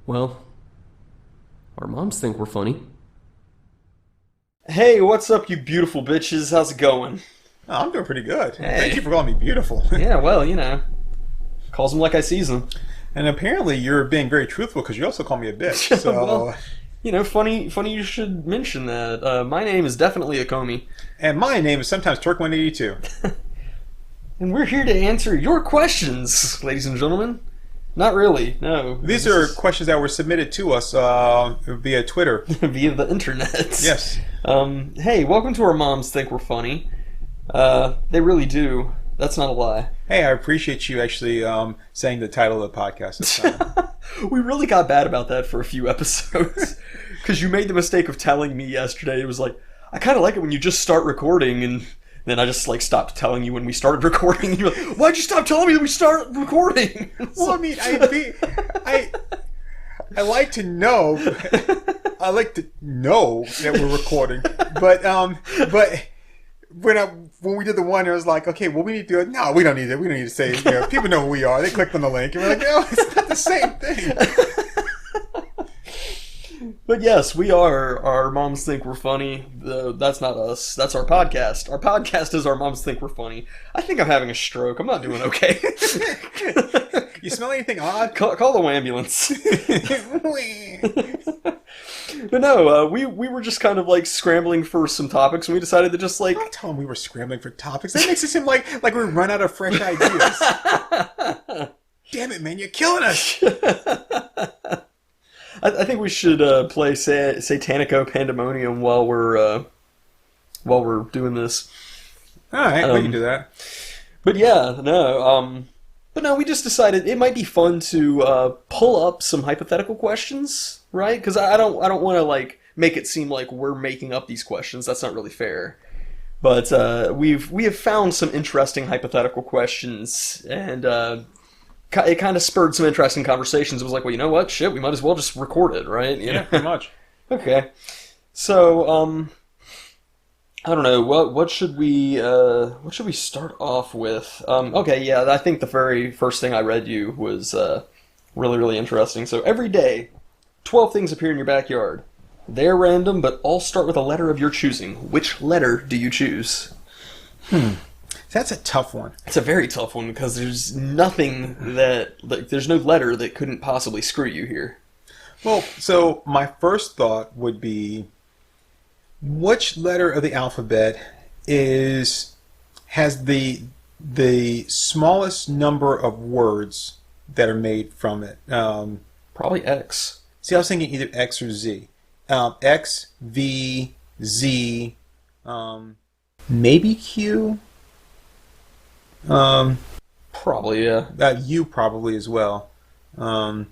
Well, our moms think we're funny. Hey, what's up, you beautiful bitches? How's it going? Oh, I'm doing pretty good. Hey. Thank you for calling me beautiful. Yeah, well, calls them like I sees them. And apparently you're being very truthful because you also call me a bitch. So, Well, funny you should mention that. My name is definitely Acomi, and my name is sometimes Turk182. and we're here to answer your questions, ladies and gentlemen. Not really, no. These are questions that were submitted to us via Twitter. via the internet. Yes. Hey, welcome to Our Moms Think We're Funny. They really do. That's not a lie. Hey, I appreciate you actually saying the title of the podcast this time. We really got bad about that for a few episodes. Because you made the mistake of telling me yesterday, it was like, I kind of like it when you just start recording, and then I just stopped telling you when we started recording, and you're like, why'd you stop telling me that we started recording? Well, I mean, I like to know. I like to know that we're recording, but when we did the one, it was like, okay, well, we need to do it. No, we don't need it. We don't need to say, people know who we are. They clicked on the link, and we're like, no, it's not the same thing. But yes, we are. Our Moms Think We're Funny. That's not us. That's our podcast. Our podcast is Our Moms Think We're Funny. I think I'm having a stroke. I'm not doing okay. You smell anything odd? Call the ambulance. But no, we were just kind of scrambling for some topics, and we decided to just Don't tell them we were scrambling for topics. That makes it seem like we run out of fresh ideas. Damn it, man! You're killing us. I think we should play Satanico Pandemonium while we're doing this. All right, we can do that. But yeah, no. But no, we just decided it might be fun to pull up some hypothetical questions, right? Because I don't want to make it seem like we're making up these questions. That's not really fair. But we have found some interesting hypothetical questions, and it kind of spurred some interesting conversations. It was like, well, you know what? Shit, we might as well just record it, right? Yeah, pretty much. Okay. So, I don't know. What should we start off with? Okay, yeah, I think the very first thing I read you was really, really interesting. So every day, 12 things appear in your backyard. They're random, but all start with a letter of your choosing. Which letter do you choose? That's a tough one. It's a very tough one because there's nothing there's no letter that couldn't possibly screw you here. Well, so my first thought would be, which letter of the alphabet has the smallest number of words that are made from it? Probably X. See, I was thinking either X or Z. X, V, Z, maybe Q. Probably, yeah. U probably as well. And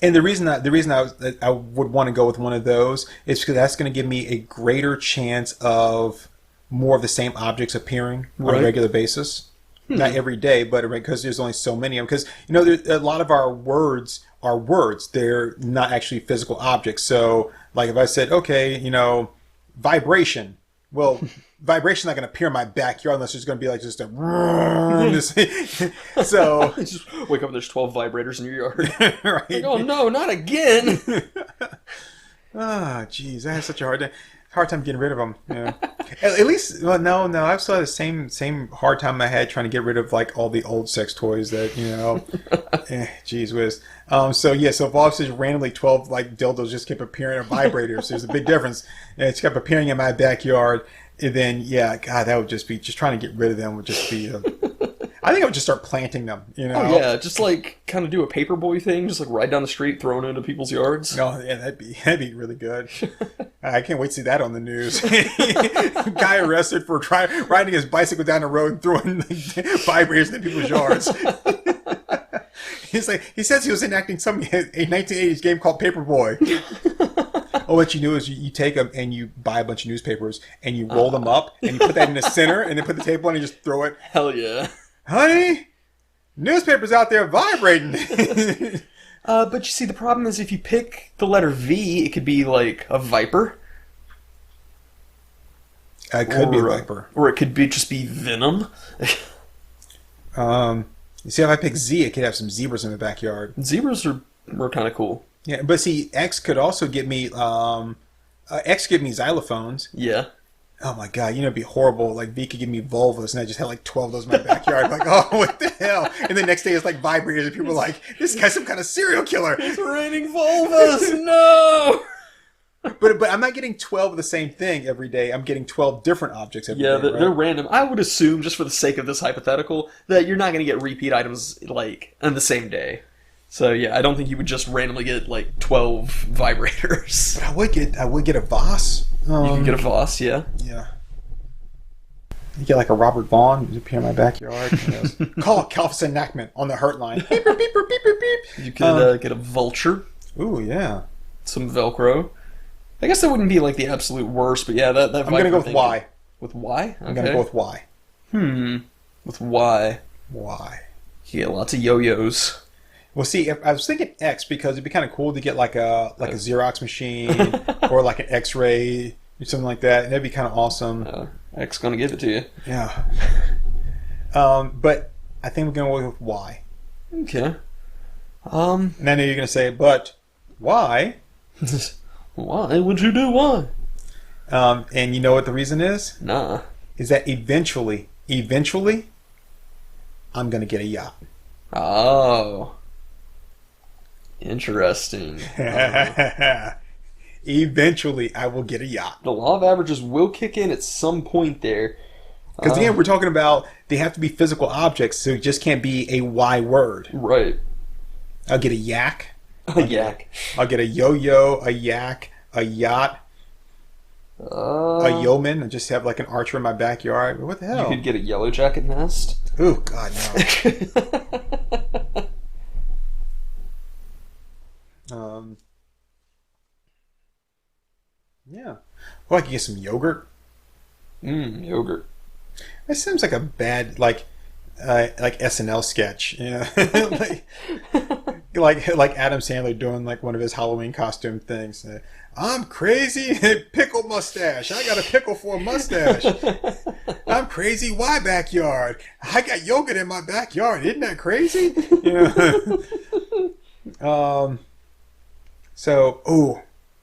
the reason I would want to go with one of those is because that's going to give me a greater chance of more of the same objects appearing on a regular basis. Not every day, but because there's only so many of them. Because a lot of our words are words; they're not actually physical objects. So, like if I said, okay, vibration. Well, vibration's not going to appear in my backyard unless there's going to be just a so You just wake up and there's 12 vibrators in your yard. right. Oh no, not again! Jeez, I have such a hard time getting rid of them. Yeah. At least, well, no, I've still had the same hard time I had trying to get rid of all the old sex toys that Jeez whiz. So if all of a sudden randomly 12 dildos just kept appearing, or vibrators, there's a big difference. And it kept appearing in my backyard. And then, God, that would just trying to get rid of them would just be. I think I would just start planting them. Oh yeah, just kind of do a paperboy thing, just ride down the street, throwing it into people's yards. Oh yeah, that'd be really good. I can't wait to see that on the news. Guy arrested for riding his bicycle down the road, throwing vibrators into people's yards. He says he was enacting a 1980s game called Paperboy. Oh, what you do is you take them and you buy a bunch of newspapers and you roll them up and you put that in the center and then put the tape on and just throw it. Hell yeah. Honey, newspapers out there vibrating. But you see, the problem is if you pick the letter V, it could be a viper. It could be a viper. Or it could just be venom. You see, if I pick Z, it could have some zebras in the backyard. Zebras are we're kind of cool. Yeah, but see, X could also get me. X could give me xylophones. Yeah. Oh my god, it'd be horrible. Like V could give me vulvas, and I just had like 12 of those in my backyard. Like, oh, what the hell? And the next day it's like vibrators, and people are like, this guy's some kind of serial killer. It's raining vulvas. No. But I'm not getting 12 of the same thing every day. I'm getting 12 different objects every day. Yeah, right? they're random. I would assume, just for the sake of this hypothetical, that you're not going to get repeat items like on the same day. So yeah, I don't think you would just randomly get like 12 vibrators. But I would get a Voss. You can get a Voss, yeah. Yeah. You get like a Robert Vaughn who's appear in my backyard. Call Calvin Nackman on the hurt line. Beep, beep, beep, beep, beep, beep. You could get a Vulture. Ooh, yeah. Some Velcro. I guess that wouldn't be like the absolute worst, but yeah, that I'm going to go with Y. With Y? Okay. I'm going to go with Y. With Y. Y. You get lots of yo-yos. Well, see, I was thinking X because it'd be kind of cool to get like a Xerox machine or like an X-ray or something like that. And that'd be kind of awesome. X gonna give it to you. Yeah. But I think we're going to go with Y. Okay. And I know you're going to say, but why? Why would you do why? And you know what the reason is? Nah. Is that eventually, I'm going to get a yacht. Oh. Interesting. Eventually, I will get a yacht. The law of averages will kick in at some point there. Because again, we're talking about they have to be physical objects, so it just can't be a Y word. Right. I'll get a yak. A yak. I'll get a yo-yo, a yak, a yacht, a yeoman. I just have like an archer in my backyard. What the hell? You could get a yellow jacket nest. Oh God, no. Yeah. Well, I could get some yogurt. Yogurt. That seems like a bad like SNL sketch. Yeah. like Adam Sandler doing like one of his Halloween costume things. I'm crazy, pickle mustache. I got a pickle for a mustache. I'm crazy, why backyard? I got yogurt in my backyard. Isn't that crazy? Yeah.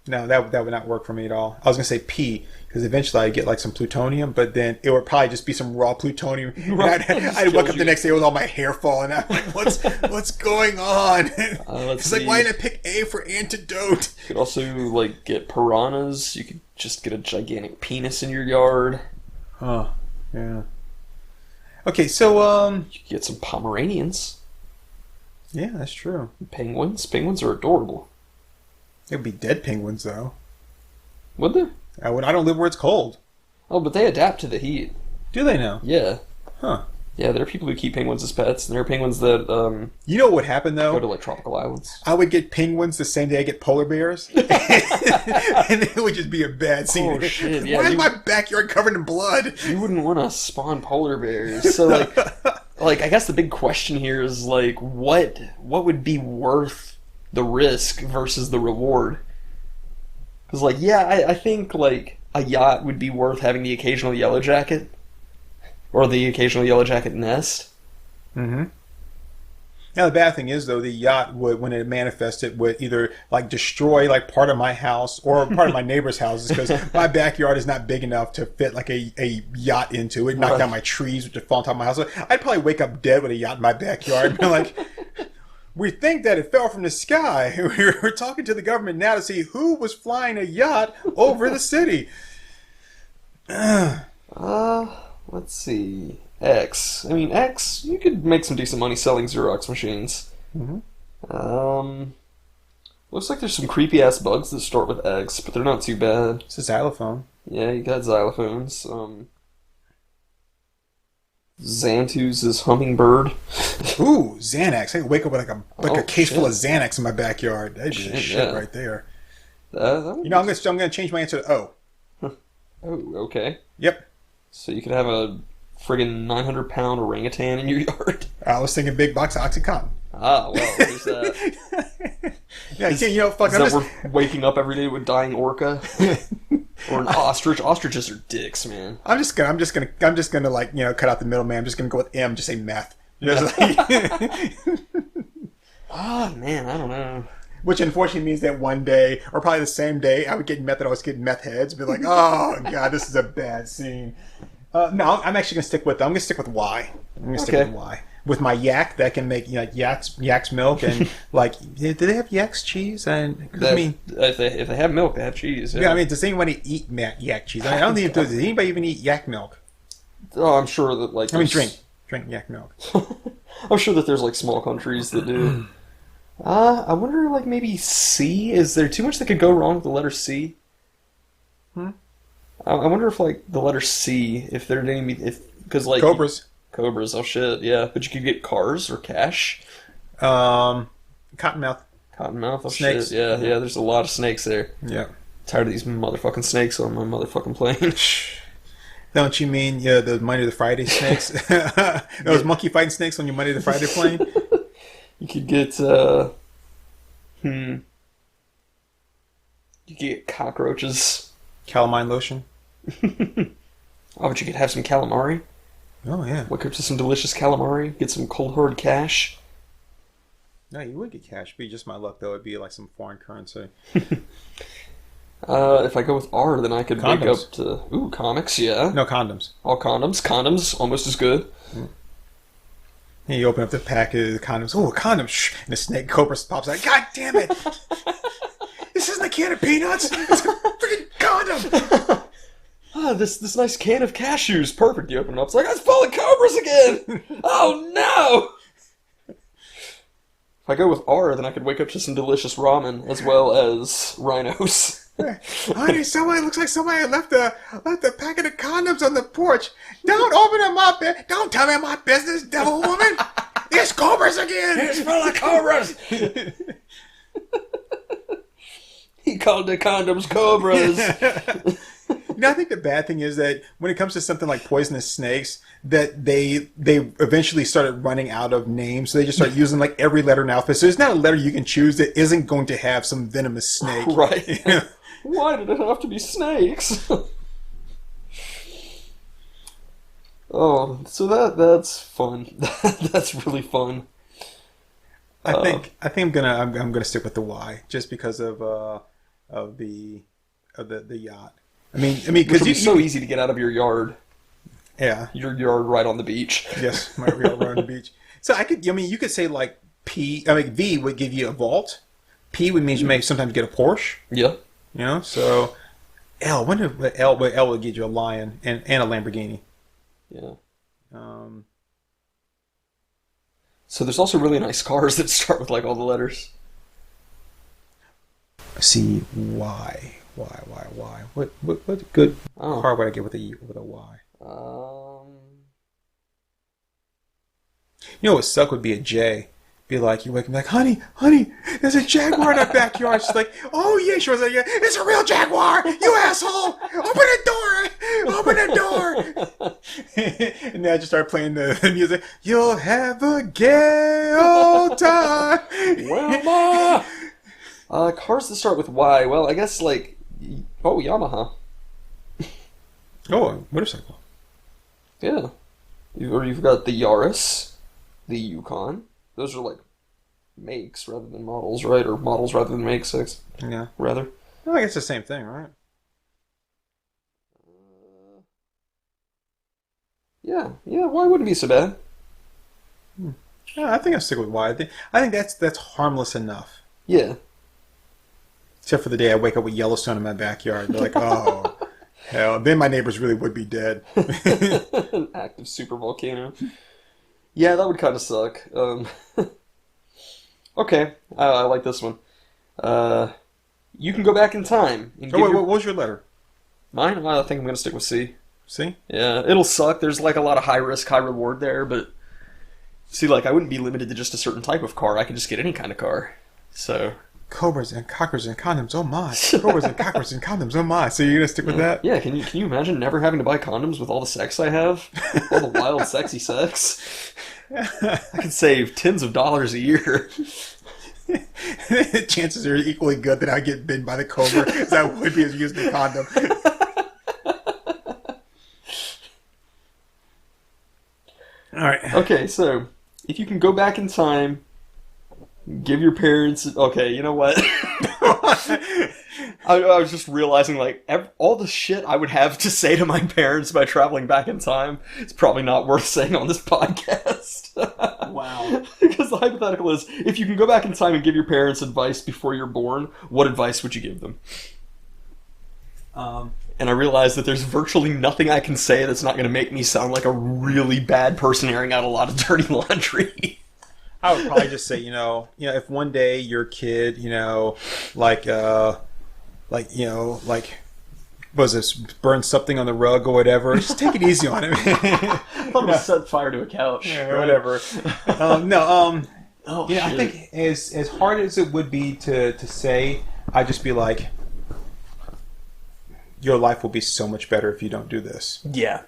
No, that would not work for me at all. I was gonna say P because eventually I'd get like some plutonium, but then it would probably just be some raw plutonium. I'd wake up the next day with all my hair falling out. Like, what's going on? It's like, why didn't I pick A for antidote? You could also like get piranhas. You could just get a gigantic penis in your yard. Huh. Yeah. Okay, so you could get some Pomeranians. Yeah, that's true. Penguins. Penguins are adorable. It'd be dead penguins though. Would they? I don't live where it's cold. Oh, but they adapt to the heat. Do they now? Yeah. Huh. Yeah, there are people who keep penguins as pets, and there are penguins that You know what would happen though? go to like tropical islands. I would get penguins the same day I get polar bears, and it would just be a bad scene. Oh shit! Yeah, Why is my backyard covered in blood? You wouldn't want to spawn polar bears. So like I guess the big question here is like what would be worth the risk versus the reward? Because like I think like a yacht would be worth having the occasional yellow jacket or the occasional yellow jacket nest. Mm-hmm. Now the bad thing is though, the yacht would, when it manifested, would either like destroy like part of my house or part of my neighbor's houses because my backyard is not big enough to fit like a yacht into it. Knock down my trees, which would fall on top of my house. I'd probably wake up dead with a yacht in my backyard. Be like, we think that it fell from the sky. We're talking to the government now to see who was flying a yacht over the city. Let's see. X. I mean, X, you could make some decent money selling Xerox machines. Mm-hmm. Looks like there's some creepy-ass bugs that start with X, but they're not too bad. It's a xylophone. Yeah, you got xylophones. Xanthus' hummingbird. Ooh, Xanax. I could wake up with a case full of Xanax in my backyard. That'd be shit right there. I'm gonna change my answer to O. Oh, okay. Yep. So you could have a friggin' 900-pound orangutan in your yard. I was thinking big box of OxyContin. Ah, well, there's that. Yeah, fuck. Is that worth waking up every day with dying orca? Or an ostrich? Ostriches are dicks, man. I'm just gonna like cut out the middleman. I'm just gonna go with M. Just say meth. Just like, Ah, man, I don't know. Which unfortunately means that one day, or probably the same day, I would get meth. I was getting meth heads. Be like, oh god, this is a bad scene. No, I'm actually gonna stick with. I'm gonna stick with Y. I'm gonna stick with Y. With my yak, that can make yak's milk and like. Do they have yak's cheese? And I mean, if they have milk, they have cheese. Yeah, I mean, does anybody eat yak cheese? I don't think does anybody even eat yak milk. Oh, I'm sure that like. I mean, drink yak milk. I'm sure that there's like small countries that do. I wonder, like maybe C. Is there too much that could go wrong with the letter C? I wonder if like the letter C, if there any, because like Cobras. Cobras. Oh shit, yeah. But you could get cars or cash. Cottonmouth. Cottonmouth. Oh Snakes. shit. Yeah, yeah. There's a lot of snakes there. Yeah. Tired of these motherfucking snakes on my motherfucking plane. Don't you mean the Monday to Friday snakes? Those monkey fighting snakes on your Monday to Friday plane? You could get you could get cockroaches. Calamine lotion. Oh, but you could have some calamari. Oh yeah. Wake up to some delicious calamari. Get some cold hard cash. No, you would get cash. Be just my luck though. It'd be like some foreign currency. If I go with R, then I could wake Condoms. up to comics. Yeah. No condoms. All condoms. Condoms almost as good. And you open up the package of the condoms. Oh, a condom! Shh. And the snake cobra pops out. God damn it! This isn't a can of peanuts. It's a freaking condom. Ah, this nice can of cashews. Perfect. You open it up. It's like, it's full of cobras again. Oh no! If I go with R, then I could wake up to some delicious ramen as well as rhinos. Honey, looks like somebody left a packet of condoms on the porch. Don't open them up. Don't tell me my business, devil woman. There's cobras again. It's full of cobras. He called the condoms cobras. I think the bad thing is that when it comes to something like poisonous snakes, that they eventually started running out of names, so they just start using like every letter in the alphabet. So there's not a letter you can choose that isn't going to have some venomous snake. Right. Why did it have to be snakes? Oh, so that's fun. That's really fun. I think I'm gonna stick with the Y just because of the yacht. I mean, because it's so easy to get out of your yard. Yeah, Your yard right on the beach. yes, my real around the beach. So you could say like P. I mean, V would give you a vault. P would mean you may sometimes get a Porsche. Yeah. You know, so L. L would get you a lion and a Lamborghini. Yeah. So there's also really nice cars that start with like all the letters. C Y. What good car would I get with a Y? You know what suck would be a J. Be like, you wake up like, honey, there's a jaguar in our backyard. She's like, oh yeah. She was like, yeah, it's a real jaguar, you asshole. Open the door. And then I just start playing the music. You'll have a gay old time. Well, cars that start with Y. Well, I guess like, Yamaha. Oh, motorcycle. Yeah. You've got the Yaris, the Yukon. Those are like makes rather than models, right? Or models rather than makes, Yeah. rather. Well, I guess it's the same thing, right? Yeah, Y wouldn't be so bad. Yeah, I think I'll stick with Y. I think that's harmless enough. Yeah. Except for the day I wake up with Yellowstone in my backyard. They're like, oh, hell. Then my neighbors really would be dead. An active super volcano. Yeah, that would kind of suck. Okay, I like this one. You can go back in time. And What was your letter? Mine? I think I'm going to stick with C. See? Yeah, it'll suck. There's like a lot of high risk, high reward there, but see, like I wouldn't be limited to just a certain type of car. I could just get any kind of car. So Cobras and cockers and condoms, oh my. Cobras and cockers and condoms, oh my. So you're going to stick with that? Yeah, can you imagine never having to buy condoms with all the sex I have? All the wild, sexy sex? I could save tens of dollars a year. Chances are equally good that I get bitten by the cobra as I would be as using the condom. All right. Okay, so if you can go back in time, Give your parents... Okay, you know what? I was just realizing, like, all the shit I would have to say to my parents by traveling back in time is probably not worth saying on this podcast. Wow. Because the hypothetical is, if you can go back in time and give your parents advice before you're born, what advice would you give them? And I realize that there's virtually nothing I can say that's not going to make me sound like a really bad person airing out a lot of dirty laundry. I would probably just say, if one day your kid, was this, burn something on the rug or whatever, just take it easy on him. I thought it was set fire to a couch. Yeah, right? whatever. Shit. I think as hard as it would be to say, I'd just be like, your life will be so much better if you don't do this. Yeah.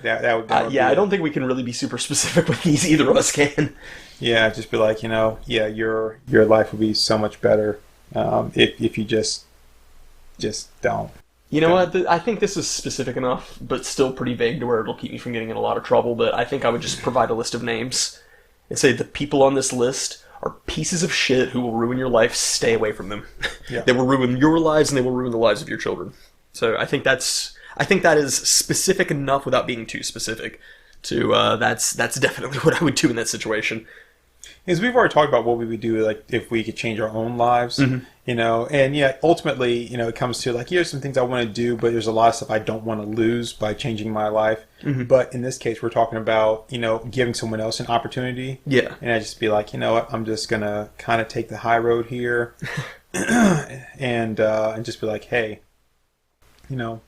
That would be I don't think we can really be super specific with these. Either of us can. Yeah, just be like, your life will be so much better if you just don't. You know what? I think this is specific enough, but still pretty vague to where it'll keep me from getting in a lot of trouble. But I think I would just provide a list of names and say the people on this list are pieces of shit who will ruin your life. Stay away from them. Yeah. They will ruin your lives and they will ruin the lives of your children. So I think that is specific enough without being too specific. That's definitely what I would do in that situation. Because we've already talked about what we would do, like if we could change our own lives, and ultimately, it comes to like, here's some things I want to do, but there's a lot of stuff I don't want to lose by changing my life. Mm-hmm. But in this case, we're talking about, giving someone else an opportunity. Yeah. And I just be like, you know what, I'm just gonna kind of take the high road here, and just be like, hey, you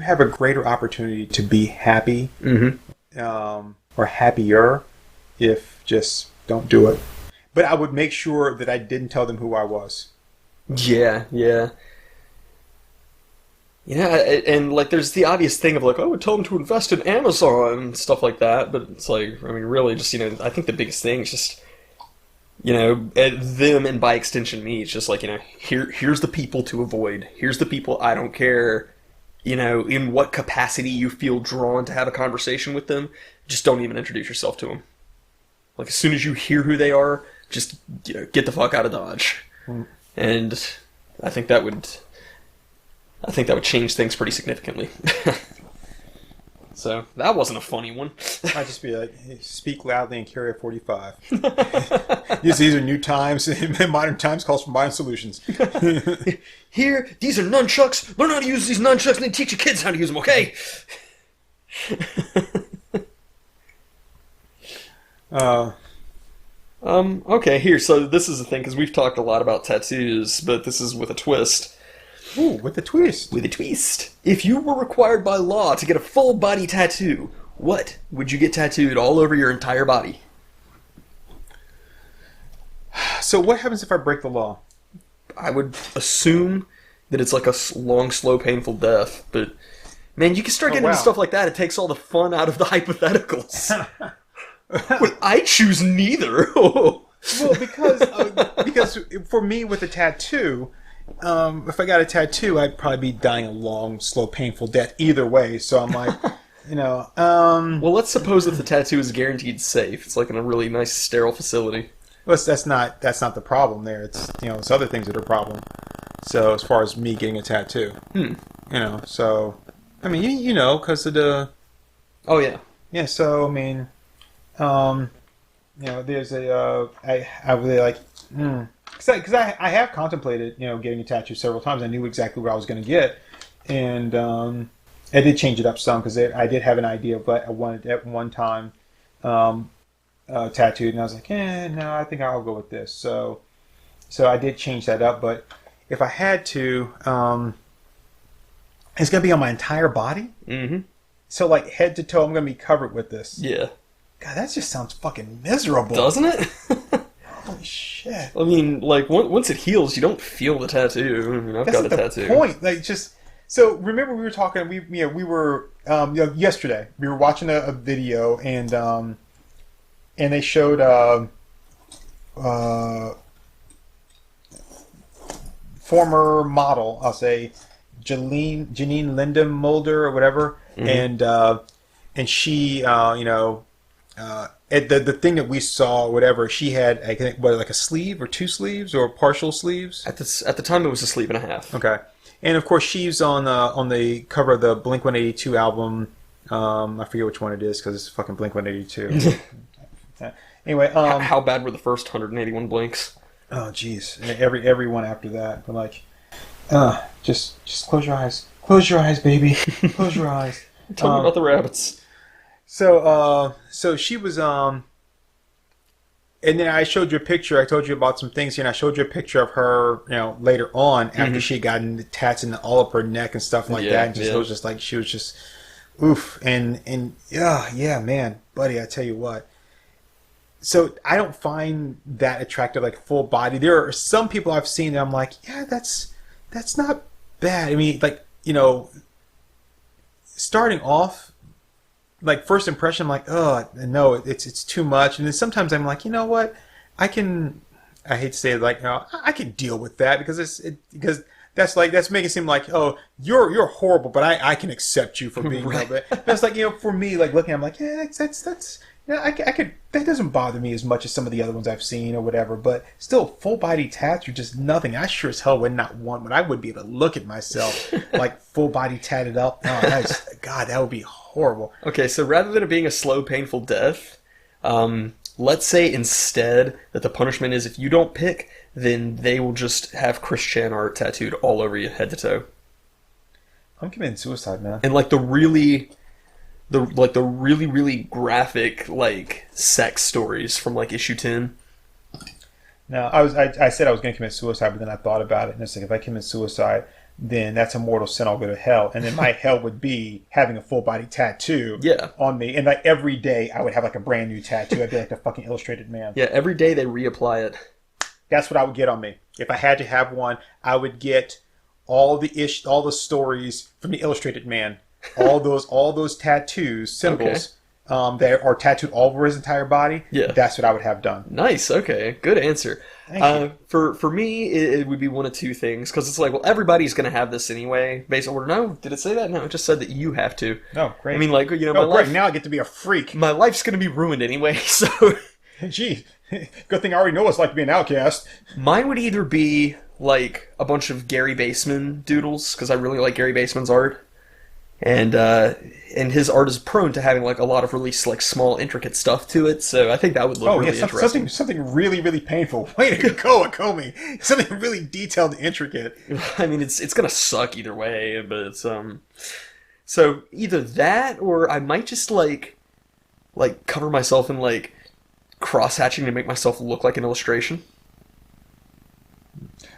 have a greater opportunity to be happy. Mm-hmm. Or happier if just don't do it. But I would make sure that I didn't tell them who I was. Yeah. And like there's the obvious thing of like, I would tell them to invest in Amazon and stuff like that, but it's like, I mean, really just, I think the biggest thing is just, them and by extension me, it's just like, here's the people to avoid. Here's the people I don't care, in what capacity you feel drawn to have a conversation with them. Just don't even introduce yourself to them. Like, as soon as you hear who they are, just get the fuck out of Dodge. Mm. And I think that would change things pretty significantly. So, that wasn't a funny one. I'd just be like, hey, speak loudly and carry a 45. These are new times, modern times calls for modern solutions. Here, these are nunchucks. Learn how to use these nunchucks and then teach your kids how to use them, okay? Okay, here, so this is the thing, because we've talked a lot about tattoos, but this is with a twist. Ooh, with a twist. With a twist. If you were required by law to get a full body tattoo, what would you get tattooed all over your entire body? So what happens if I break the law? I would assume that it's like a long, slow, painful death, but man, you can start getting into stuff like that. It takes all the fun out of the hypotheticals. But I choose neither. Well, because for me with a tattoo, if I got a tattoo, I'd probably be dying a long, slow, painful death either way. So I'm like, Well, let's suppose that the tattoo is guaranteed safe. It's like in a really nice, sterile facility. Well, that's not the problem there. It's it's other things that are a problem. So as far as me getting a tattoo, so I mean, because of the. Oh yeah. Yeah. So I mean, there's I really like. Because I have contemplated, getting a tattoo several times. I knew exactly what I was going to get, and I did change it up some because I did have an idea of what I wanted at one time tattooed, and I was like, no, I think I'll go with this. So I did change that up, but if I had to, it's going to be on my entire body. Mm-hmm. So like head to toe, I'm going to be covered with this. Yeah. God, that just sounds fucking miserable, doesn't it? Holy shit! I mean, like once it heals, you don't feel the tattoo. I mean, I've got a tattoo. Point, like just so. Remember, we were talking. We were yesterday. We were watching a video, and they showed former model. I'll say Janine Linda Mulder or whatever, mm-hmm. and she the thing that we saw, whatever, she had, I think, what, like a sleeve or two sleeves or partial sleeves? At the time, it was a sleeve and a half. Okay. And of course, she's on the cover of the Blink-182 album. I forget which one it is because it's fucking Blink-182. Anyway, How bad were the first 181 blinks? oh jeez, every one after that. But like, just close your eyes. Close your eyes, baby. Close your eyes. Tell me about the rabbits. So she was and then I showed you a picture. I told you about some things here, and I showed you a picture of her, later on after she had gotten the tats in all up her neck and stuff like that. And it was just like she was just, oof, and yeah, man, buddy, I tell you what. So I don't find that attractive, like full body. There are some people I've seen that I'm like, yeah, that's not bad. I mean, like starting off. Like first impression, I'm like, oh no, it's too much. And then sometimes I'm like, you know what, I hate to say it, like, I can deal with that because because that's making it seem like, oh, you're horrible, but I can accept you for being right. But it's like, for me, like looking, I'm like, yeah, that's I could, that doesn't bother me as much as some of the other ones I've seen or whatever. But still, full body tats are just nothing. I sure as hell would not want one. I wouldn't be able to look at myself like full body tatted up. No, God, that would be horrible. Okay, so rather than it being a slow, painful death, let's say instead that the punishment is if you don't pick, then they will just have Chris Chan art tattooed all over you, head to toe. I'm committing suicide, man. And like the really graphic like sex stories from like issue 10. Now, I said I was going to commit suicide, but then I thought about it, and it's like if I commit suicide, then that's a mortal sin. I'll go to hell, and then my hell would be having a full body tattoo on me, and like every day I would have like a brand new tattoo. I'd be like the fucking Illustrated Man. Yeah, every day they reapply it. That's what I would get on me. If I had to have one, I would get all the stories from the Illustrated Man. All those tattoos, symbols, that are tattooed all over his entire body. Yeah, that's what I would have done. Nice. Okay, good answer. Thank you. For me, it would be one of two things because it's like, well, everybody's going to have this anyway. Based on no, did it say that? No, it just said that you have to. Oh, great. I mean, like my life. Great. Now I get to be a freak. My life's going to be ruined anyway. So, gee, good thing I already know what it's like to be an outcast. Mine would either be like a bunch of Gary Baseman doodles because I really like Gary Baseman's art. And his art is prone to having like a lot of really like small intricate stuff to it, so I think that would look really interesting. Something really, really painful. Way to go, Acomi. Something really detailed and intricate. I mean, it's gonna suck either way, but it's so either that or I might just like cover myself in like cross hatching to make myself look like an illustration.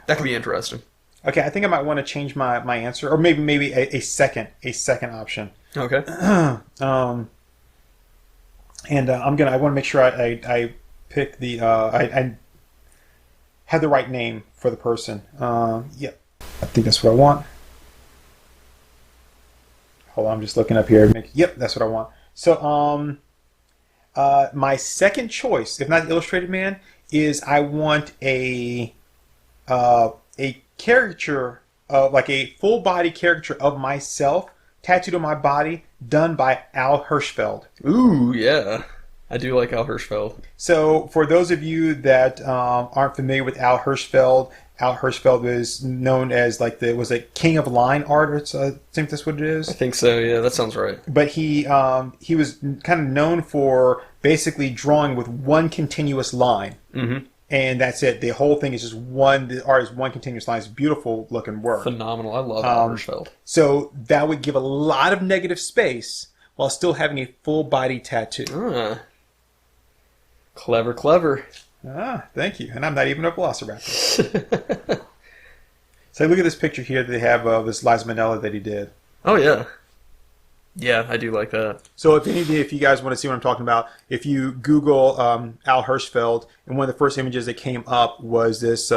That could be interesting. Okay, I think I might want to change my answer, or maybe a second option. Okay. And I want to make sure I pick the I have the right name for the person. Yeah, I think that's what I want. Hold on, I'm just looking up here. Yep, that's what I want. So my second choice, if not the Illustrated Man, is I want a caricature of like a full body caricature of myself tattooed on my body done by Al Hirschfeld. Ooh, yeah. I do like Al Hirschfeld. So for those of you that aren't familiar with Al Hirschfeld is known as like was a king of line art. I think that's what it is. I think so, yeah, that sounds right. But he was kind of known for basically drawing with one continuous line. Mm-hmm. And that's it. The whole thing is just the art is one continuous line. It's beautiful looking work. Phenomenal. I love Al Hirschfeld. So that would give a lot of negative space while still having a full body tattoo. Clever. Thank you. And I'm not even a velociraptor. So look at this picture here that they have of this Liza Minnelli that he did. Oh, yeah. Yeah, I do like that. So if you guys want to see what I'm talking about, if you Google Al Hirschfeld, and one of the first images that came up was this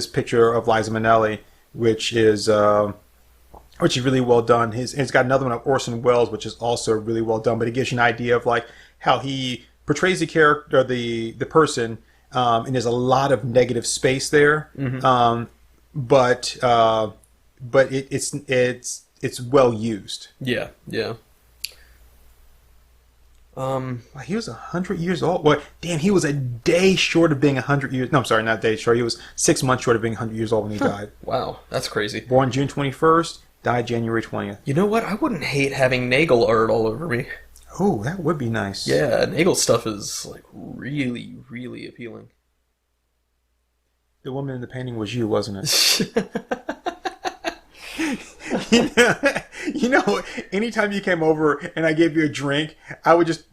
picture of Liza Minnelli, which is really well done. It's got another one of Orson Welles, which is also really well done. But it gives you an idea of like how he portrays the character, the person, and there's a lot of negative space there. Mm-hmm. But it's well used. Yeah. He was 100 years old. Well, damn, he was a day short of being 100 years. No, I'm sorry, not a day short. He was 6 months short of being 100 years old when he died. Wow, that's crazy. Born June 21st, died January 20th. You know what? I wouldn't hate having Nagel art all over me. Oh, that would be nice. Yeah, Nagel stuff is like really, really appealing. The woman in the painting was you, wasn't it? You know, anytime you came over and I gave you a drink, I would just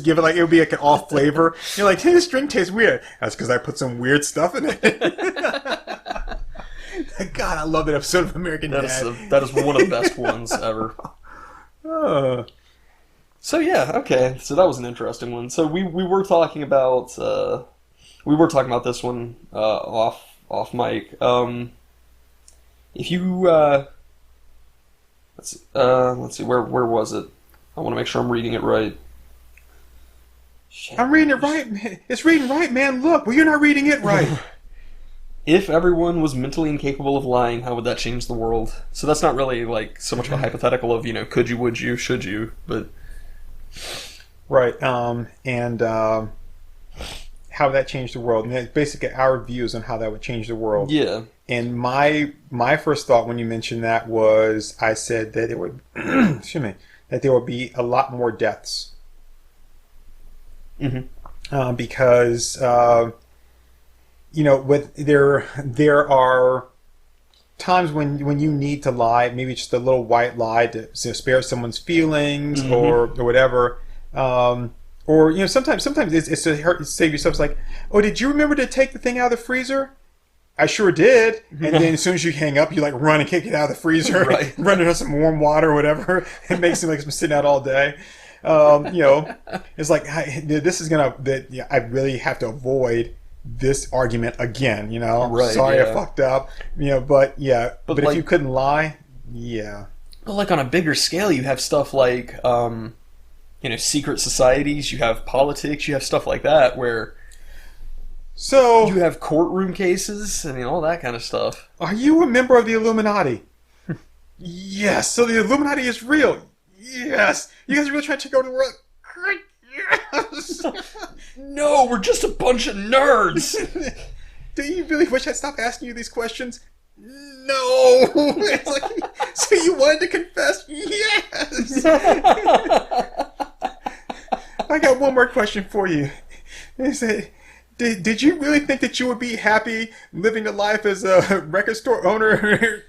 give it like it would be like an off flavor. You're like, hey, this drink tastes weird. That's because I put some weird stuff in it. God, I love that episode of American Dad. That is one of the best ones ever. So yeah, okay. So that was an interesting one. So we were talking about this one off mic. If you let's see, where was it? I want to make sure I'm reading it right. Shit. I'm reading it right, man. It's reading right, man. Look, well, you're not reading it right. If everyone was mentally incapable of lying, how would that change the world? So that's not really like so much of a hypothetical of, could you, would you, should you, but right. And how would that change the world? And that's basically our views on how that would change the world. Yeah. And my first thought when you mentioned that was, I said that it would, excuse me, that there would be a lot more deaths. Mm-hmm. Because there are times when you need to lie, maybe just a little white lie to spare someone's feelings, mm-hmm. or whatever. Or sometimes it's to save yourself. It's like, oh, did you remember to take the thing out of the freezer? I sure did. And then as soon as you hang up, you like run and kick it out of the freezer, right. Run it on some warm water or whatever. It makes it like it's been sitting out all day. It's like this is I really have to avoid this argument again. Right, sorry, yeah. I fucked up. But like, if you couldn't lie, yeah. But like on a bigger scale, you have stuff like secret societies, you have politics, you have stuff like that where. So you have courtroom cases, all that kind of stuff. Are you a member of the Illuminati? Yes. So the Illuminati is real. Yes. You guys are really trying to take over the world? Yes. No, we're just a bunch of nerds. Do you really wish I'd stop asking you these questions? No. It's like, so you wanted to confess? Yes. I got one more question for you. Is it? Did you really think that you would be happy living a life as a record store owner?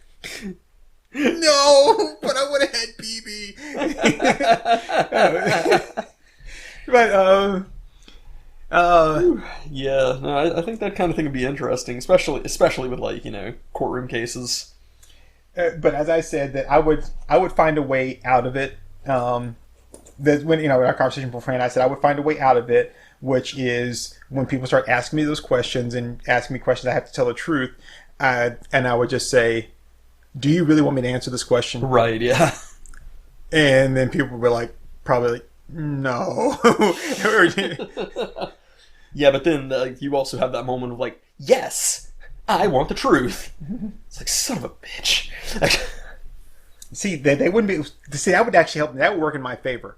No, but I would have had BB. But yeah, no, I think that kind of thing would be interesting, especially with courtroom cases. But as I said, that I would find a way out of it. That when our conversation beforehand, I said I would find a way out of it, which is when people start asking me those questions and asking me questions, I have to tell the truth, and I would just say, "Do you really want me to answer this question?" Right. Yeah. And then people were like, probably like, "No." Yeah, but then you also have that moment of like, "Yes, I want the truth." It's like, son of a bitch. See, they wouldn't be. See, that would actually help me. That would work in my favor.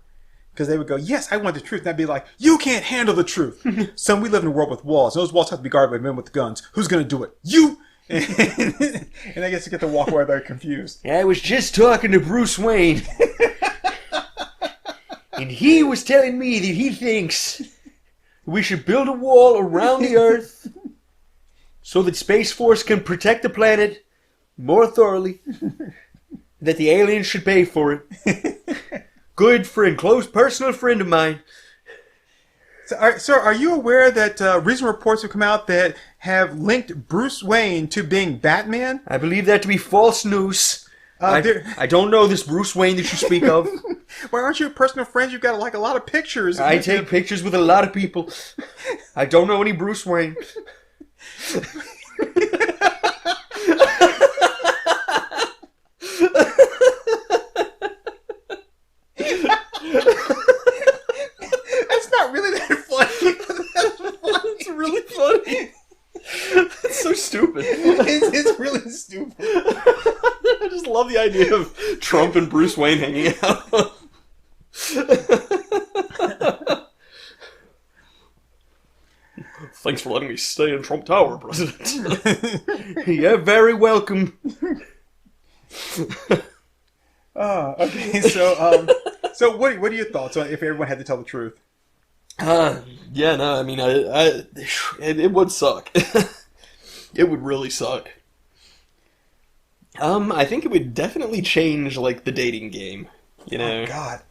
Because they would go, yes, I want the truth. And I'd be like, you can't handle the truth. Son, we live in a world with walls. Those walls have to be guarded by men with guns. Who's going to do it? You! And I guess to get to walk away very confused. I was just talking to Bruce Wayne. And he was telling me that he thinks we should build a wall around the Earth so that Space Force can protect the planet more thoroughly. That the aliens should pay for it. Good friend, close personal friend of mine. So, are you aware that recent reports have come out that have linked Bruce Wayne to being Batman? I believe that to be false news. I don't know this Bruce Wayne that you speak of. Why aren't you personal friends? You've got a lot of pictures. I take pictures with a lot of people. I don't know any Bruce Wayne. That's not really that funny. It's really funny. That's so stupid. It's really stupid. I just love the idea of Trump and Bruce Wayne hanging out. Thanks for letting me stay in Trump Tower, President. Yeah, very welcome. Okay. So what are your thoughts on if everyone had to tell the truth? Yeah, no, I mean, it would suck. It would really suck. I think it would definitely change, like, the dating game, you know? Oh, God.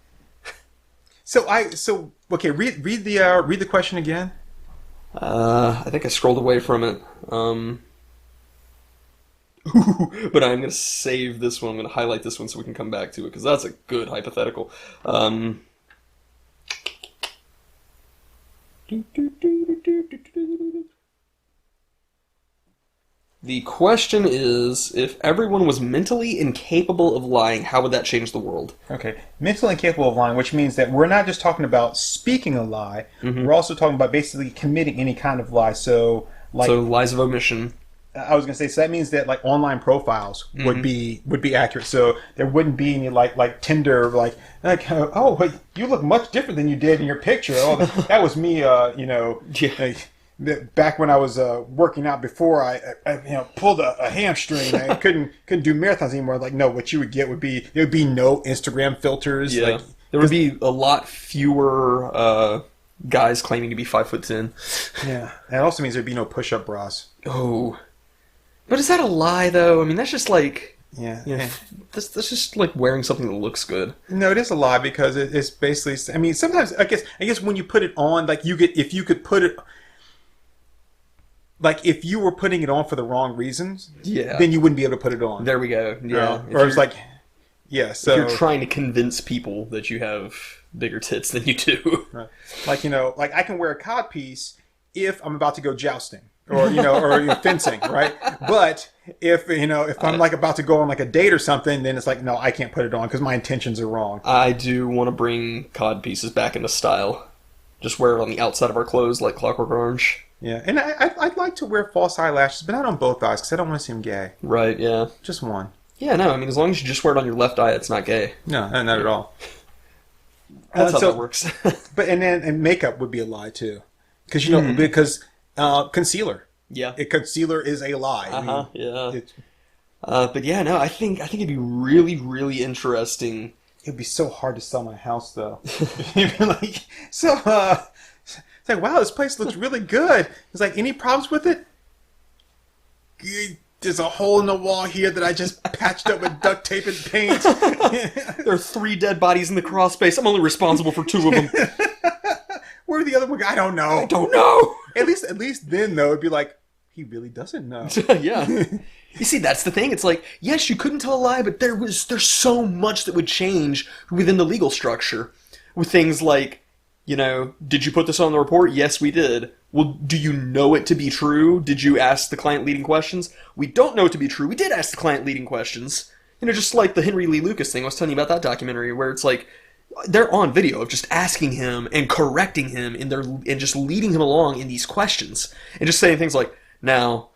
Okay, read the question again. I think I scrolled away from it. But I'm going to save this one. I'm going to highlight this one so we can come back to it, because that's a good hypothetical. The question is, if everyone was mentally incapable of lying, how would that change the world? Okay, mentally incapable of lying, which means that we're not just talking about speaking a lie. Mm-hmm. We're also talking about basically committing any kind of lie. So lies of omission. I was gonna say, so that means that like online profiles would be accurate. So there wouldn't be any like Tinder oh, but you look much different than you did in your picture. Oh, that was me. Yeah. Back when I was working out before I pulled a hamstring. I couldn't do marathons anymore. Like, no, what you would get there would be no Instagram filters. Yeah. There would be a lot fewer guys claiming to be 5'10". Yeah, that also means there'd be no push-up bras. Oh. But is that a lie, though? I mean, that's just like... Yeah. That's just like wearing something that looks good. No, it is a lie because it's basically... I mean, sometimes, I guess when you put it on, like, if you could put it... Like, if you were putting it on for the wrong reasons, then you wouldn't be able to put it on. There we go. Yeah. Or it's like... Yeah, so... If you're trying to convince people that you have bigger tits than you do. Right. Like, I can wear a codpiece if I'm about to go jousting. Or fencing, right? But if I'm like about to go on like a date or something, then it's like, no, I can't put it on because my intentions are wrong. I do want to bring cod pieces back into style. Just wear it on the outside of our clothes like Clockwork Orange. Yeah, and I'd like to wear false eyelashes, but not on both eyes because I don't want to seem gay. Right, yeah. Just one. Yeah, no, I mean, as long as you just wear it on your left eye, it's not gay. No, not at all. That's how that works. and makeup would be a lie too. Because, concealer. Yeah. Concealer is a lie. Yeah. But yeah, no, I think it'd be really, really interesting. It'd be so hard to sell my house, though. You'd be like, it's like, wow, this place looks really good. It's like, any problems with it? There's a hole in the wall here that I just patched up with duct tape and paint. There are 3 dead bodies in the crawl space. I'm only responsible for 2 of them. Where are the other one? I don't know. I don't know. At least then, though, it'd be like, he really doesn't know. Yeah. You see, that's the thing. It's like, yes, you couldn't tell a lie, but there's so much that would change within the legal structure. With things like, did you put this on the report? Yes, we did. Well, do you know it to be true? Did you ask the client leading questions? We don't know it to be true. We did ask the client leading questions. Just like the Henry Lee Lucas thing. I was telling you about that documentary where it's like, they're on video of just asking him and correcting him and just leading him along in these questions. And just saying things like, Now,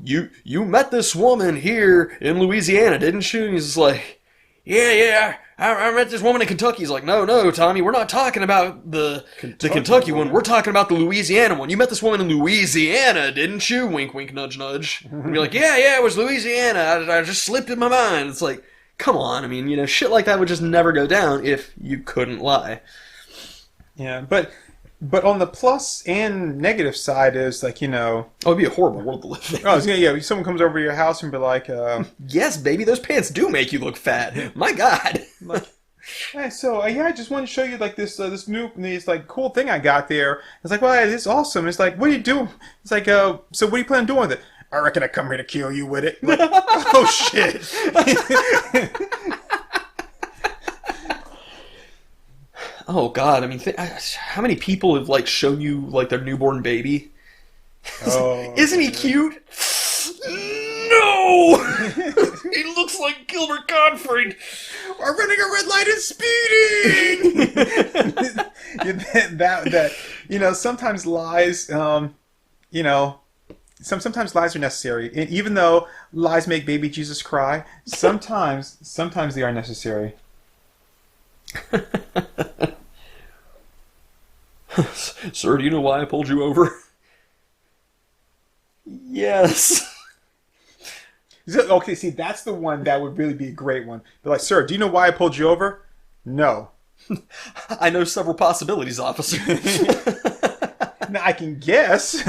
you met this woman here in Louisiana, didn't you? And he's just like, yeah, I met this woman in Kentucky. He's like, no, Tommy, we're not talking about the Kentucky one. We're talking about the Louisiana one. You met this woman in Louisiana, didn't you? Wink, wink, nudge, nudge. And you're like, yeah, it was Louisiana. I just slipped in my mind. It's like, come on. I mean, shit like that would just never go down if you couldn't lie. Yeah, but on the plus and negative side is like, Oh, it'd be a horrible world to live in. Oh, yeah, someone comes over to your house and be like, yes, baby, those pants do make you look fat. My God. Like, hey, so, I just wanted to show you like this like cool thing I got there. It's like, well, it's awesome. It's like, what do you do? It's like, so what do you plan on doing with it? I reckon I come here to kill you with it. Like, oh, shit. Oh God! I mean, how many people have like shown you like their newborn baby? Oh, isn't he cute? No, he looks like Gilbert Gottfried. We're running a red light and speeding. Sometimes lies, sometimes lies are necessary. And even though lies make baby Jesus cry, sometimes they are necessary. Sir, do you know why I pulled you over? Yes. Okay, see, that's the one that would really be a great one. They're like, sir, do you know why I pulled you over? No. I know several possibilities, officer. Now, I can guess.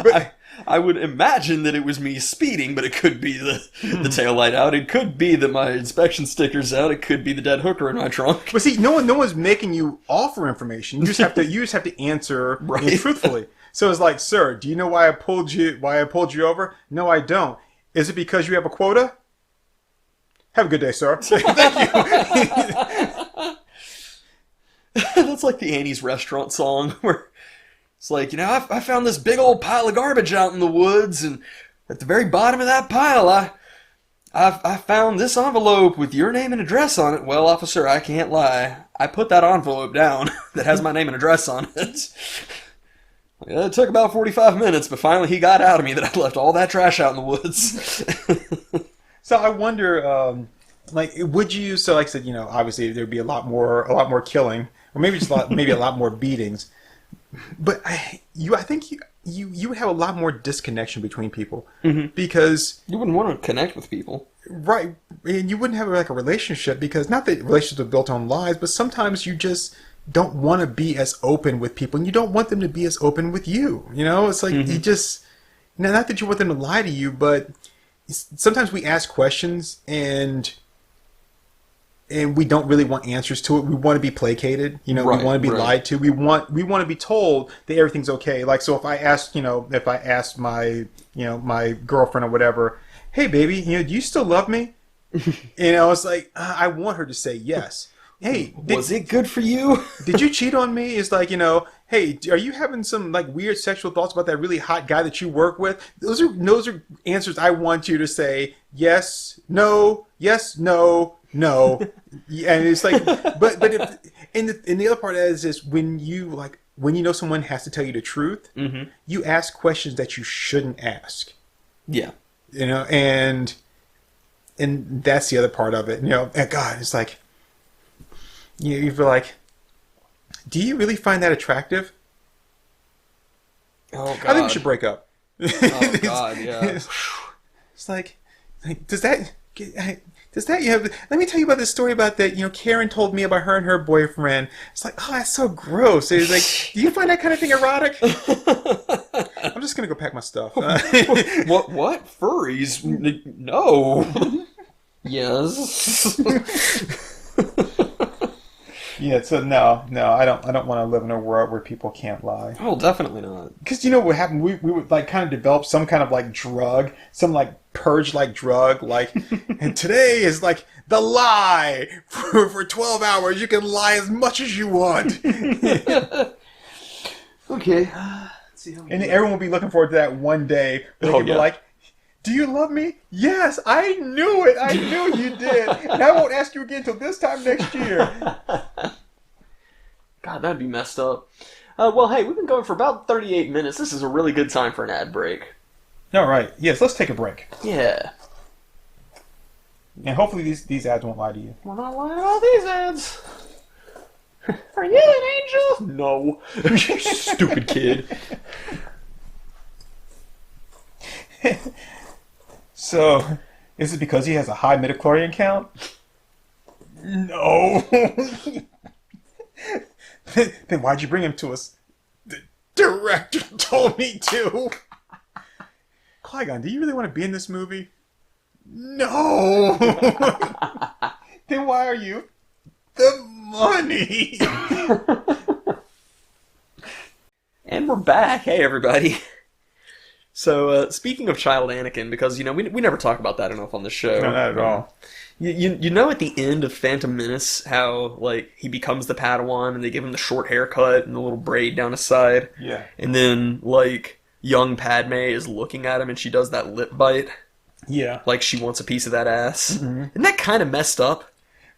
But I would imagine that it was me speeding, but it could be the taillight out. It could be that my inspection sticker's out. It could be the dead hooker in my trunk. But see, no one's making you offer information. You just have to answer Right. truthfully. So it's like, sir, do you know why I pulled you over? No, I don't. Is it because you have a quota? Have a good day, sir. Thank you. That's like the Annie's Restaurant song where it's like, I found this big old pile of garbage out in the woods, and at the very bottom of that pile, I found this envelope with your name and address on it. Well, officer, I can't lie. I put that envelope down that has my name and address on it. It took about 45 minutes, but finally he got out of me that I left all that trash out in the woods. So I wonder, would you? So, like I said, obviously there'd be a lot more killing, or maybe just maybe a lot more beatings. But I think you would have a lot more disconnection between people because You wouldn't want to connect with people. right, and you wouldn't have like a relationship because not that relationships are built on lies, but sometimes you just don't want to be as open with people, and you don't want them to be as open with you. It's like you just not that you want them to lie to you, but sometimes we ask questions and we don't really want answers to it. We want to be placated. We want to be lied to. We want to be told that everything's okay. Like, so if I asked my, my girlfriend or whatever, hey baby, do you still love me? It's like, I want her to say yes. Hey, Was it good for you? did you cheat on me? It's like, hey, are you having some like weird sexual thoughts about that really hot guy that you work with? Those are answers I want you to say yes, no, no. And it's like, but if, and the other part is when you someone has to tell you the truth, you ask questions that you shouldn't ask. Yeah. And that's the other part of it. And God, it's like, you feel like, do you really find that attractive? Oh, God. I think we should break up. Oh, God, yeah. It's like does that you have? Let me tell you about this story about that. Karen told me about her and her boyfriend. It's like, oh, that's so gross. It's like, do you find that kind of thing erotic? I'm just gonna go pack my stuff. What? Furries? No. Yes. Yeah. So no, I don't want to live in a world where people can't lie. Oh, definitely not. Because what happened? We would like kind of develop some kind of like drug, some like purge like drug, like, and today is like the lie for 12 hours. You can lie as much as you want. Okay. Let's see how And everyone will be looking forward to that one day where they can be like, do you love me? Yes, I knew it. I knew you did. And I won't ask you again until this time next year. God, that'd be messed up. Well, hey, we've been going for about 38 minutes. This is a really good time for an ad break. All right. Yes, let's take a break. Yeah. And hopefully these ads won't lie to you. We're not lying all these ads. Are you an angel? No. You stupid kid. So, is it because he has a high midichlorian count? No. Then why'd you bring him to us? The director told me to. Qui-Gon, do you really want to be in this movie? No. Then why are you? The money. And we're back. Hey, everybody. So, speaking of child Anakin, because, we never talk about that enough on the show. No, not at all. You know at the end of Phantom Menace how, like, he becomes the Padawan and they give him the short haircut and the little braid down his side? Yeah. And then, like, young Padme is looking at him and she does that lip bite. Yeah. Like she wants a piece of that ass. Mm-hmm. Isn't that kind of messed up?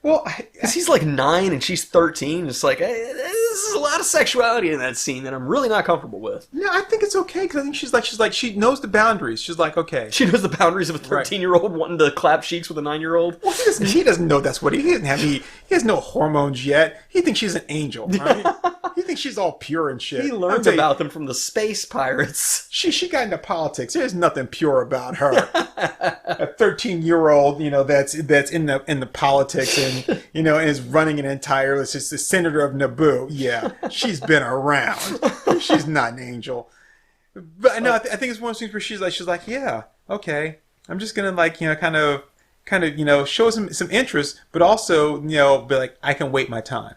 Well, because he's like 9 and she's 13. It's like, hey, this is a lot of sexuality in that scene that I'm really not comfortable with. No, I think it's okay because I think she's like she knows the boundaries. She's like, okay, she knows the boundaries of a 13-year-old wanting to clap cheeks with a 9-year-old. Well, he doesn't know that's what he doesn't have. He has no hormones yet. He thinks she's an angel, right? You think she's all pure and shit? He learned about them from the space pirates. She got into politics. There's nothing pure about her. A 13-year-old, that's in the politics and is running an entire. It's just the senator of Naboo. Yeah, she's been around. She's not an angel. But no, I think it's one of those things where she's like, yeah, okay, I'm just gonna kind of show some interest, but also be like, I can wait my time.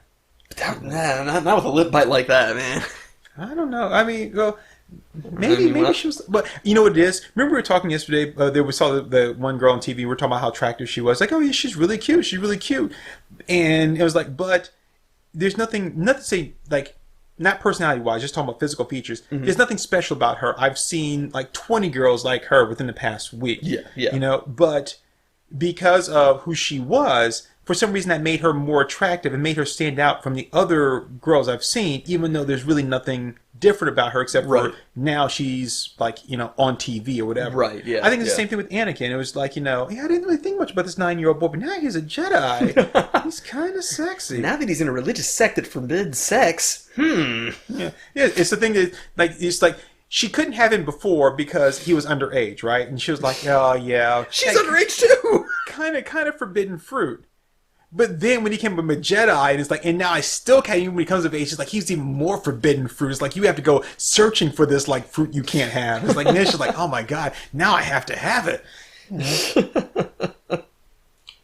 Nah, not with a lip bite like that, man. I don't know. I mean, well, maybe she was, but you know what it is? Remember we were talking yesterday, we saw the one girl on TV, we were talking about how attractive she was. Like, oh yeah, she's really cute. And it was like, but there's nothing to say, like, not personality-wise, just talking about physical features. Mm-hmm. There's nothing special about her. I've seen like 20 girls like her within the past week. Yeah. But because of who she was, for some reason that made her more attractive and made her stand out from the other girls I've seen, even though there's really nothing different about her except for now she's like, on TV or whatever. Right, yeah. I think it's the same thing with Anakin. It was like, I didn't really think much about this 9-year-old boy, but now he's a Jedi. He's kind of sexy. Now that he's in a religious sect that forbids sex, Yeah, it's the thing that, like, it's like, she couldn't have him before because he was underage, right? And she was like, oh, yeah. She's underage too! Kind of forbidden fruit. But then when he came with a Jedi, and it's like, and now I still can't, even when he comes of age, it's like, he's even more forbidden fruit. It's like, you have to go searching for this, like, fruit you can't have. It's like, and then she's like, oh my God, now I have to have it.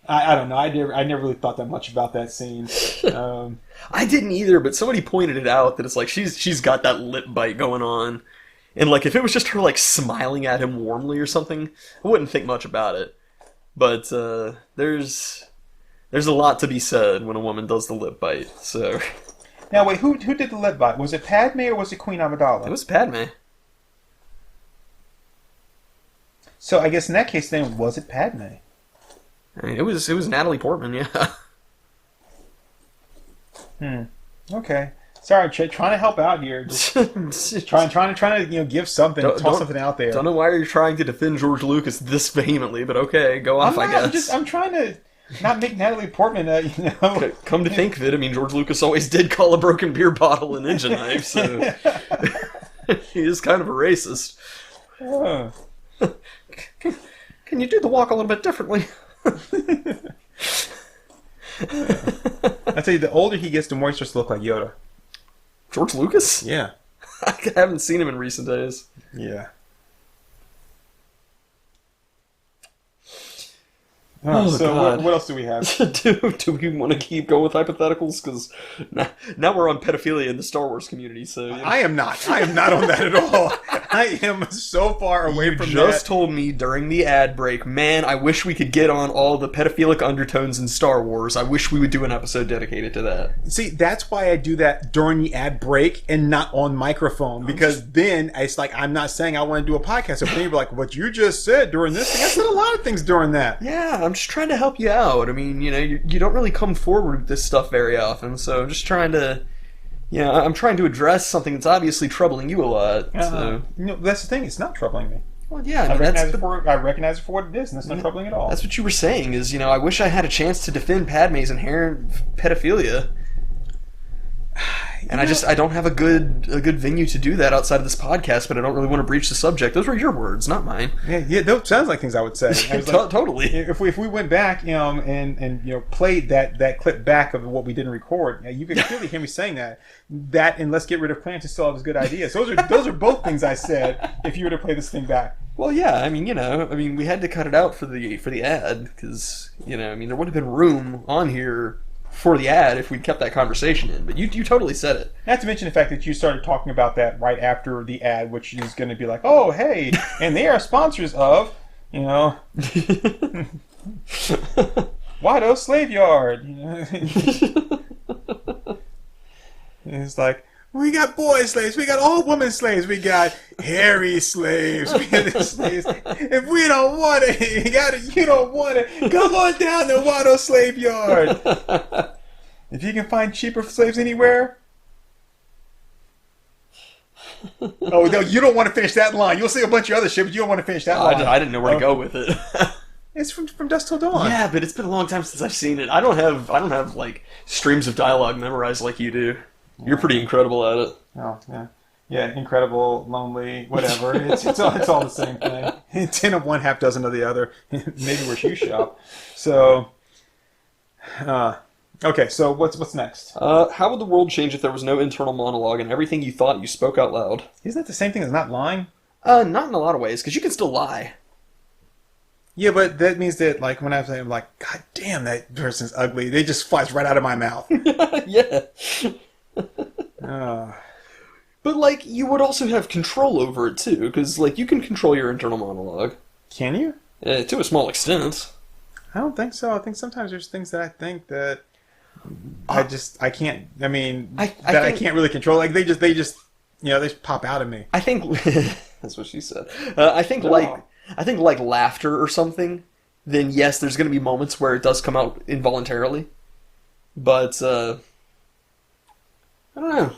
I don't know. I never really thought that much about that scene. I didn't either, but somebody pointed it out that it's like, she's got that lip bite going on. And like, if it was just her like smiling at him warmly or something, I wouldn't think much about it. But there's a lot to be said when a woman does the lip bite. So now wait, who did the lip bite? Was it Padme or was it Queen Amidala? It was Padme. So I guess in that case, then was it Padme? I mean, it was Natalie Portman, yeah. Okay. Sorry, trying to help out here. Just trying to give something, toss something out there. Don't know why you're trying to defend George Lucas this vehemently, but okay, go off. I guess. I'm trying to not make Natalie Portman. Come to think of it, I mean, George Lucas always did call a broken beer bottle an engine knife, so he is kind of a racist. Can you do the walk a little bit differently? I tell you, the older he gets, the more he starts to look like Yoda. George Lucas? Yeah. I haven't seen him in recent days. Yeah. Oh, so God. What else do we have? do we want to keep going with hypotheticals? Because now we're on pedophilia in the Star Wars community. So I am not on that at all. I am so far away from that. You just told me during the ad break, man, I wish we could get on all the pedophilic undertones in Star Wars. I wish we would do an episode dedicated to that. See, that's why I do that during the ad break and not on microphone. Because then it's like, I'm not saying I want to do a podcast. So people are like, what you just said during this thing, I said a lot of things during that. Yeah, I'm just trying to help you out. I mean, you don't really come forward with this stuff very often, so I'm just trying to, I'm trying to address something that's obviously troubling you a lot. So. That's the thing. It's not troubling me. Well, yeah, I recognize it for what it is, and that's not troubling at all. That's what you were saying. Is I wish I had a chance to defend Padme's inherent pedophilia. And I don't have a good venue to do that outside of this podcast, but I don't really want to breach the subject. Those were your words, not mine. Yeah, those sounds like things I would say. I was Totally. If we went back, and played that clip back of what we didn't record, you could clearly hear me saying that. That and let's get rid of plants and still have as good ideas. Those are both things I said. If you were to play this thing back. Well, yeah, I mean, we had to cut it out for the ad because there would have been room on here for the ad if we'd kept that conversation in, but you totally said it. Not to mention the fact that you started talking about that right after the ad, which is going to be like, oh, hey, and they are sponsors of, Wado Slave Yard. It's like, we got boy slaves, we got all women slaves, we got hairy slaves, we got the slaves. If we don't want it, you don't want it, come on down to Wado Slave Yard. If you can find cheaper slaves anywhere. Oh, no, you don't want to finish that line. You'll say a bunch of other shit, but you don't want to finish that line. I didn't know where to go with it. It's from Dusk Till Dawn. Yeah, but it's been a long time since I've seen it. I don't have like streams of dialogue memorized like you do. You're pretty incredible at it. Oh, yeah. Yeah, incredible, lonely, whatever. It's all the same thing. 10 of one, half dozen of the other. Maybe where you shop. So, okay, so what's next? How would the world change if there was no internal monologue and everything you thought you spoke out loud? Isn't that the same thing as not lying? Not in a lot of ways, because you can still lie. Yeah, but that means that, like, when I'm like, God damn, that person's ugly, they just flies right out of my mouth. Yeah. Uh, But, like, you would also have control over it, too, because, like, you can control your internal monologue. can you? To a small extent. I don't think so. I think sometimes there's things that I think that I can't. I mean, I I can't really control. Like they just, they just pop out of me. I think that's what she said. I think like laughter or something. Then yes, there's going to be moments where it does come out involuntarily. But I don't know.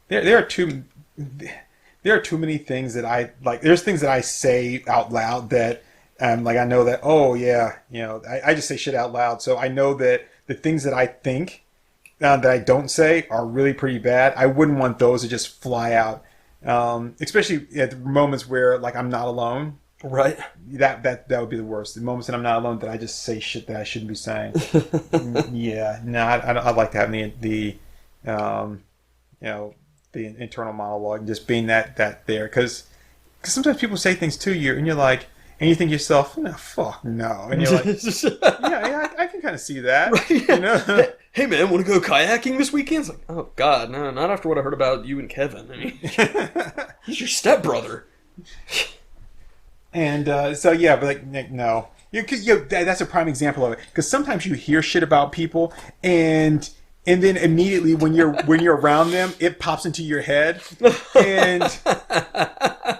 There are too many things that I like. There's things that I say out loud that like I know that, oh yeah, I just say shit out loud. So I know that the things that I think that I don't say are really pretty bad. I wouldn't want those to just fly out, especially at the moments where like I'm not alone. Right. That would be the worst. The moments that I'm not alone, that I just say shit that I shouldn't be saying. Yeah, no, I'd like to have the the internal monologue and just being that there, because sometimes people say things to you and you're like, and you think to yourself, no, fuck no, and you're like, yeah, I can kind of see that, right. Hey man, want to go kayaking this weekend? It's like, oh god, no, not after what I heard about you and Kevin. I mean, he's your stepbrother. And so yeah, but like no, that's a prime example of it, because sometimes you hear shit about people and then immediately when you're around them, it pops into your head, and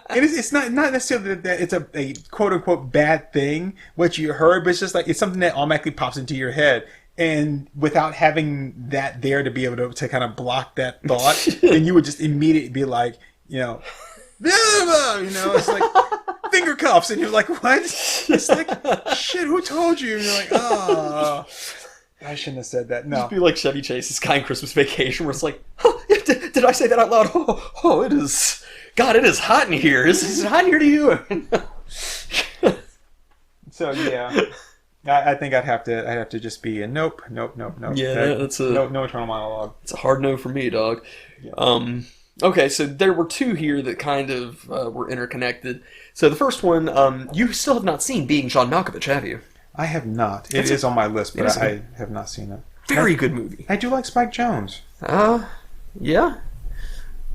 it's not necessarily that it's a quote unquote bad thing what you heard, but it's just like it's something that automatically pops into your head, and without having that there to be able to kind of block that thought, then you would just immediately be like, blah, blah, it's like finger cuffs, and you're like, what? It's like, shit, who told you? And you're like, oh. I shouldn't have said that. No. Just be like Chevy Chase's Guy in Christmas Vacation, where it's like, did I say that out loud? Oh, it is. God, it is hot in here. Is it hot in here to you? So yeah, I think I'd have to just be a nope. Yeah, that's a no internal monologue. It's a hard no for me, dog. Yeah. Okay, so there were two here that kind of were interconnected. So the first one, you still have not seen Being John Malkovich, have you? I have not. It is on my list, but I have not seen it. Very good movie. I do like Spike Jonze. Yeah.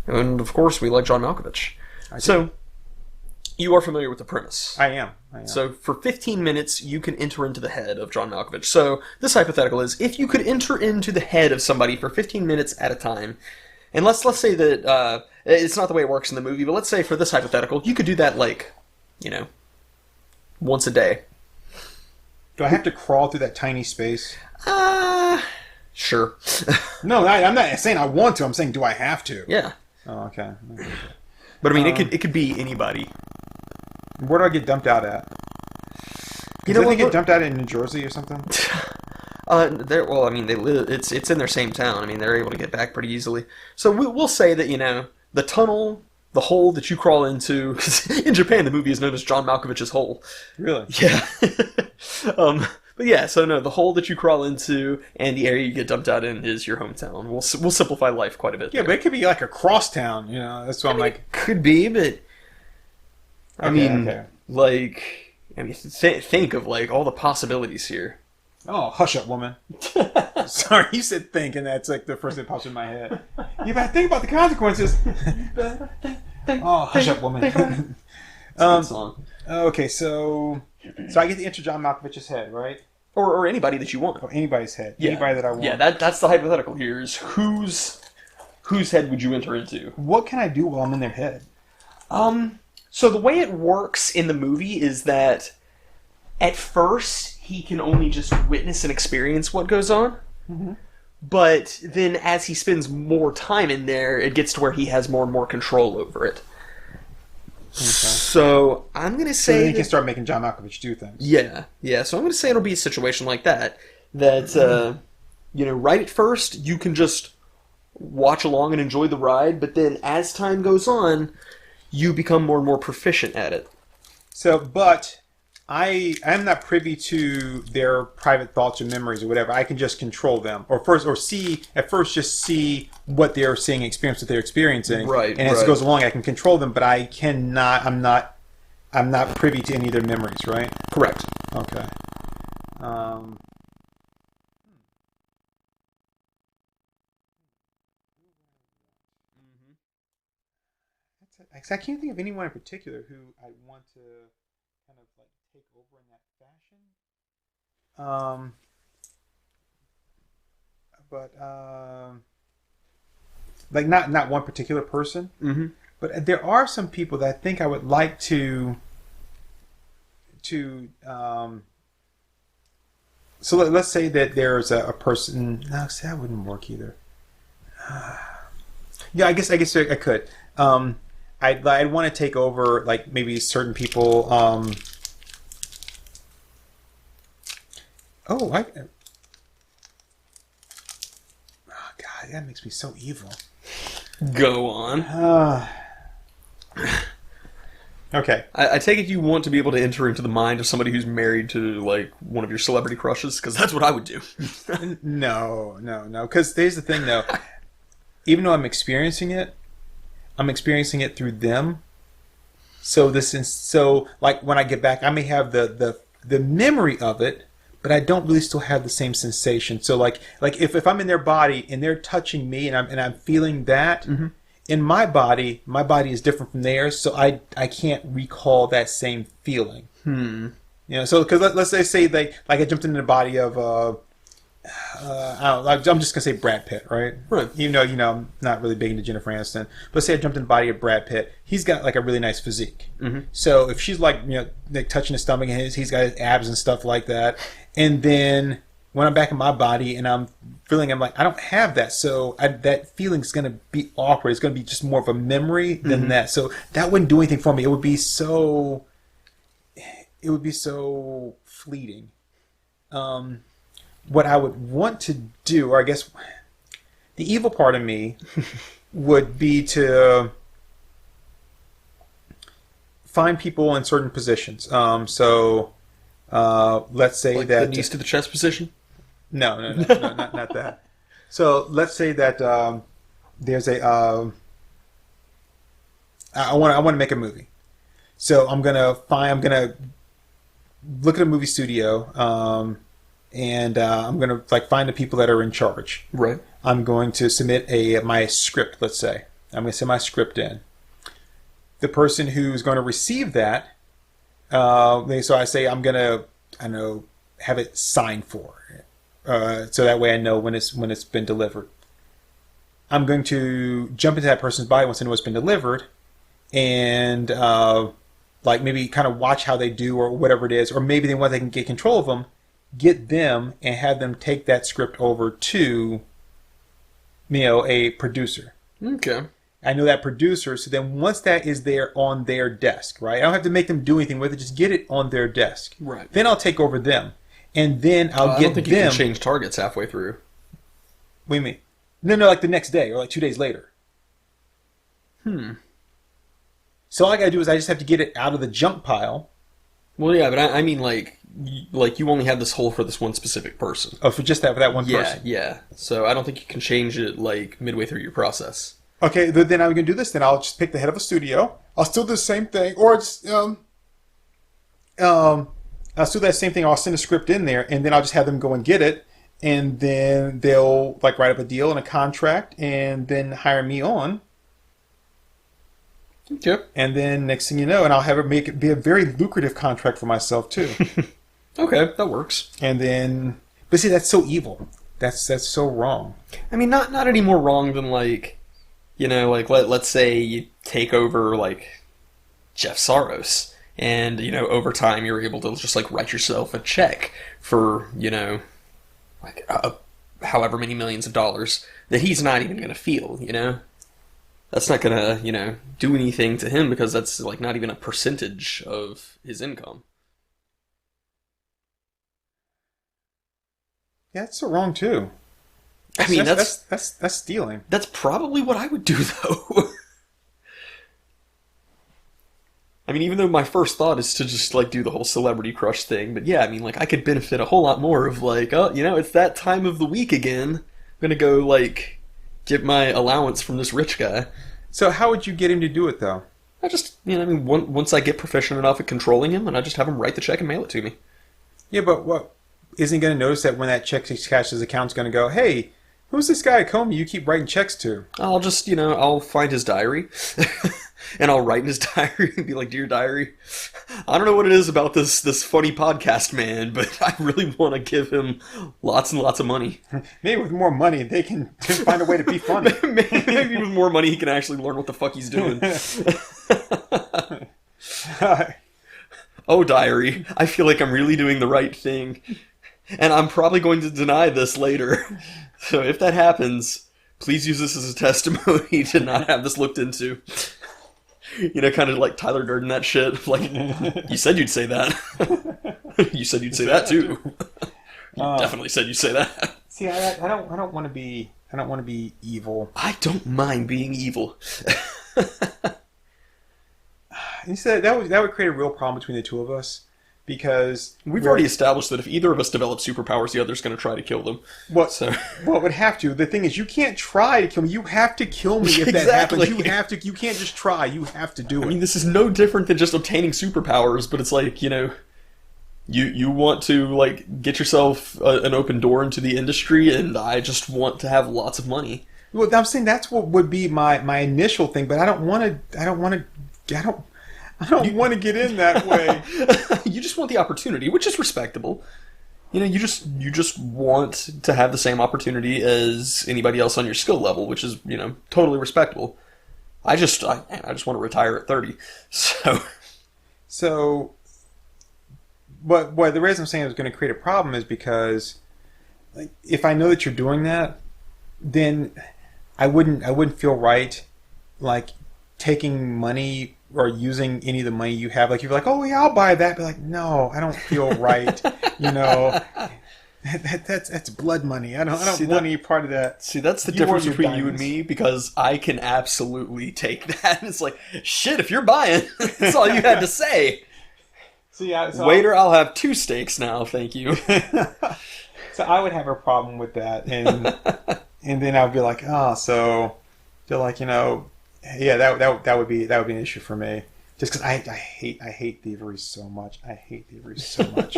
And of course, we like John Malkovich. So, you are familiar with the premise. I am. So, for 15 minutes, you can enter into the head of John Malkovich. So, this hypothetical is, if you could enter into the head of somebody for 15 minutes at a time, and let's say that, it's not the way it works in the movie, but let's say for this hypothetical, you could do that, like, once a day. Do I have to crawl through that tiny space? Sure. No, I'm not saying I want to. I'm saying, do I have to? Yeah. Oh, okay. But I mean, it could be anybody. Where do I get dumped out at? Did they get dumped out in New Jersey or something? Well, I mean, they live. It's in their same town. I mean, they're able to get back pretty easily. So we'll say that the tunnel, the hole that you crawl into. In Japan, the movie is known as John Malkovich's hole. Really? Yeah. But yeah, so no, the hole that you crawl into and the area you get dumped out in is your hometown. We'll simplify life quite a bit. Yeah, but it could be like a cross town. That's what I'm like. It could be, but think of like all the possibilities here. Oh, hush up, woman. Sorry, you said think, and that's like the first thing that pops in my head. You better think about the consequences. Oh, hush up, woman. It's a good song. Okay, so I get to enter John Malkovich's head, right? Or anybody that you want. Or anybody's head. Yeah. Anybody that I want. Yeah, that's the hypothetical here, is whose head would you enter into? What can I do while I'm in their head? So the way it works in the movie is that at first he can only just witness and experience what goes on. Mm-hmm. But then as he spends more time in there, it gets to where he has more and more control over it. Okay. So I'm going to say... So then he can start making John Malkovich do things. Yeah. So I'm going to say it'll be a situation like that. That, right at first, you can just watch along and enjoy the ride, but then as time goes on, you become more and more proficient at it. So, but I am not privy to their private thoughts or memories or whatever. I can just control them, or see just see what they're seeing, experience what they're experiencing, Right, and as right. it goes along, I can control them. But I cannot. I'm not privy to any of their memories. Right? Correct. Okay. Um, I can't think of anyone in particular who I want to kind of like take over in that fashion. But like not one particular person, Mm-hmm. but there are some people that I think I would like to. So let's say that there's a person. No, see, that wouldn't work either. Yeah, I guess I could. I'd want to take over like maybe certain people. Oh, God, that makes me so evil. Go on. Okay. I take it you want to be able to enter into the mind of somebody who's married to, like, one of your celebrity crushes? Because that's what I would do. No. Because here's the thing, though. Even though I'm experiencing it through them. So like when I get back, I may have the memory of it, but I don't really still have the same sensation. So like if I'm in their body and they're touching me and I'm feeling that. Mm-hmm. In my body is different from theirs, so I can't recall that same feeling. You know, so because let's say like I jumped into the body of I'm just gonna say Brad Pitt, right? Right. You know, I'm not really big into Jennifer Aniston, but say I jumped in the body of Brad Pitt. He's got like a really nice physique. Mm-hmm. So if she's like like touching his stomach and he's got his abs and stuff like that, and then when I'm back in my body and I'm like I don't have that, so that feeling's gonna be awkward. It's gonna be just more of a memory than that. So that wouldn't do anything for me. It would be so fleeting. What I would want to do, or I guess the evil part of me would be to find people in certain positions. So let's say Like that the knees to the chest position? No, not that. So let's say that there's a I want to make a movie. So I'm gonna look at a movie studio, and I'm gonna like find the people that are in charge. Right. I'm going to submit my script. Let's say I'm going to send my script in. The person who's going to receive that, so I say I'm gonna have it signed for. So that way I know when it's been delivered. I'm going to jump into that person's body once I know it's been delivered, and like maybe kind of watch how they do or whatever it is, or maybe they want they can get control of them, get them and have them take that script over to a producer. Okay. I know that producer, so then once that is there on their desk, right? I don't have to make them do anything with it; just get it on their desk. Right. Then I'll take over them. And then I'll I get don't think them. you can change targets halfway through. What do you mean? No, like the next day or like 2 days later. So all I gotta do is I just have to get it out of the junk pile. Well, yeah, but I mean, like you only have this hole for this one specific person. Oh, for that one Yeah, person. yeah. So I don't think you can change it like midway through your process. Okay, then I'm gonna do this. Then I'll just pick the head of a studio. I'll still do the same thing, or just I'll do that same thing. I'll send a script in there, and then I'll just have them go and get it, and then they'll like write up a deal and a contract, and then hire me on. Yep. And then next thing you know, and I'll have it be a very lucrative contract for myself too. Okay, that works. And then, but see, that's so evil. That's so wrong. I mean, not any more wrong than like, like let's say you take over like Jeff Soros. And, over time you're able to just, like, write yourself a check for, like, however many millions of dollars that he's not even going to feel, That's not going to, do anything to him because that's, like, not even a percentage of his income. Yeah, that's so wrong, too. I mean, that's stealing. That's probably what I would do, though. I mean, even though my first thought is to just, like, do the whole celebrity crush thing, but yeah, I mean, like, I could benefit a whole lot more of, like, oh, you know, it's that time of the week again. I'm gonna go, like, get my allowance from this rich guy. So how would you get him to do it, though? I just, you know, I mean, once I get proficient enough at controlling him, and I just have him write the check and mail it to me. Yeah, but what? Isn't he going to notice that when that check is cashed, his account's going to go, hey, who's this guy Acomi you keep writing checks to? I'll just, you know, I'll find his diary. And I'll write in his diary and be like, "Dear diary, I don't know what it is about this funny podcast man, but I really want to give him lots and lots of money. Maybe with more money, they can find a way to be funny. Maybe with more money, he can actually learn what the fuck he's doing." Oh, diary, I feel like I'm really doing the right thing. And I'm probably going to deny this later. So if that happens, please use this as a testimony to not have this looked into. You know, kind of like Tyler Durden that shit. Like, you said you'd say that. You said you'd say that too. You definitely said you'd say that. See, I don't want to be. I don't want to be evil. I don't mind being evil. You said that would create a real problem between the two of us, because we've already established that if either of us develop superpowers, the other's going to try to kill them. So would have to. The thing is, you can't try to kill me. You have to kill me if that happens. You have to. You can't just try. You have to do it. I mean, this is no different than just obtaining superpowers, but it's like, you know, you want to, like, get yourself an open door into the industry, and I just want to have lots of money. Well, I'm saying that's what would be my initial thing, but I don't want to. I don't want to get in that way. You just want the opportunity, which is respectable. You know, you just want to have the same opportunity as anybody else on your skill level, which is, you know, totally respectable. I just want to retire at 30. So, but the reason I'm saying it's going to create a problem is because, like, if I know that you're doing that, then I wouldn't feel right, like, taking money or using any of the money you have. Like, you're like, oh yeah, I'll buy that. But like, no, I don't feel right. You know, that's blood money. I don't want any part of that. See, that's the difference between you and me, because I can absolutely take that. It's like, shit, if you're buying, that's all you had to say. Waiter, I'll have 2 steaks now, thank you. So I would have a problem with that, and then I would be like, oh, so they're like, you know, yeah, that would be an issue for me, just because I hate thievery so much. I hate thievery so much.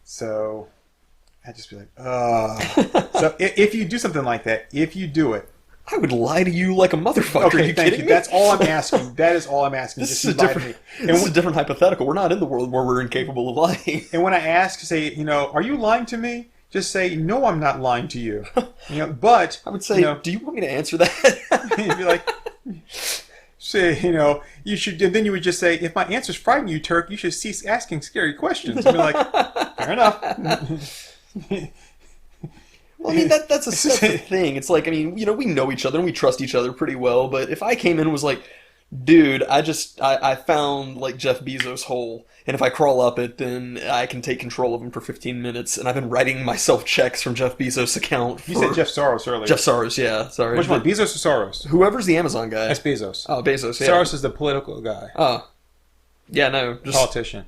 So I'd just be like, So if you do something like that, if you do it, I would lie to you like a motherfucker. Okay, Are you thank kidding you. me? That's all I'm asking. That is all I'm asking. This is a different hypothetical. We're not in the world where we're incapable of lying. And when I ask, say, you know, are you lying to me? Just say, no, I'm not lying to you. You know, but I would say, you know, do you want me to answer that? you'd be like, say, you know, you should. And then you would just say, if my answers frighten you, Turk, you should cease asking scary questions. And be like, fair enough. Well, I mean, that's the thing. It's like, I mean, you know, we know each other and we trust each other pretty well, but if I came in and was like, dude, I found, like, Jeff Bezos' hole, and if I crawl up it, then I can take control of him for 15 minutes, and I've been writing myself checks from Jeff Bezos' account for... You said Jeff Soros earlier. Jeff Soros, yeah, sorry. Which one, Bezos or Soros? Whoever's the Amazon guy. That's Bezos. Oh, Bezos, yeah. Soros is the political guy. Oh. Yeah, no. Just politician.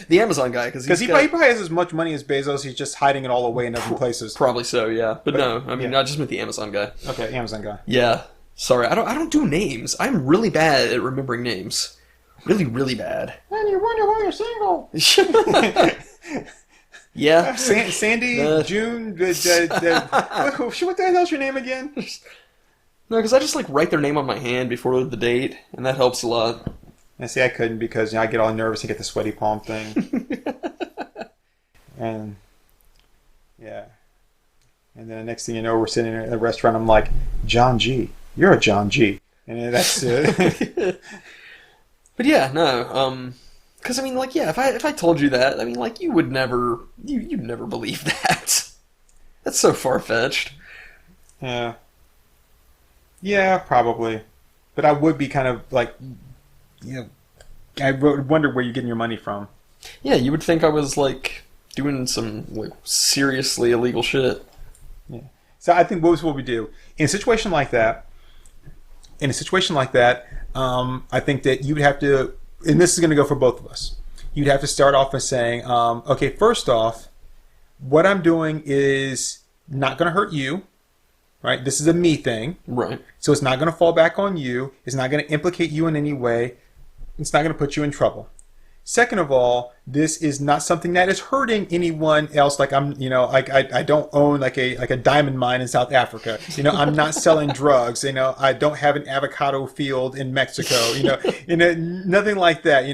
The Amazon guy, because he probably has as much money as Bezos. He's just hiding it all away in different places. Probably so, yeah. But no, I mean, I just meant the Amazon guy. Okay, Amazon guy. Yeah. Sorry, I don't do names. I'm really bad at remembering names. Really, really bad. And you wonder why you're single. Yeah. Sandy, June, what the hell's your name again? No, because I just, like, write their name on my hand before the date, and that helps a lot. And see, I couldn't because, you know, I get all nervous and get the sweaty palm thing. And, yeah. And then the next thing you know, we're sitting in a restaurant, I'm like, John G. You're a John G. And that's it. But yeah, no, because, I mean, like, yeah, if I told you that, I mean, like, you would never, you'd never believe that. That's so far-fetched. Yeah. Yeah, probably. But I would be kind of, like, you know, I wonder where you're getting your money from. Yeah, you would think I was, like, doing some, like, seriously illegal shit. Yeah. So I think what we do in a situation like that. I think that you would have to, and this is going to go for both of us. You'd have to start off by saying, okay, first off, what I'm doing is not going to hurt you, right? This is a me thing. Right. So it's not going to fall back on you. It's not going to implicate you in any way. It's not going to put you in trouble. Second of all, this is not something that is hurting anyone else. Like I don't own like a diamond mine in South Africa. I'm not selling drugs. I don't have an avocado field in Mexico. Nothing like that.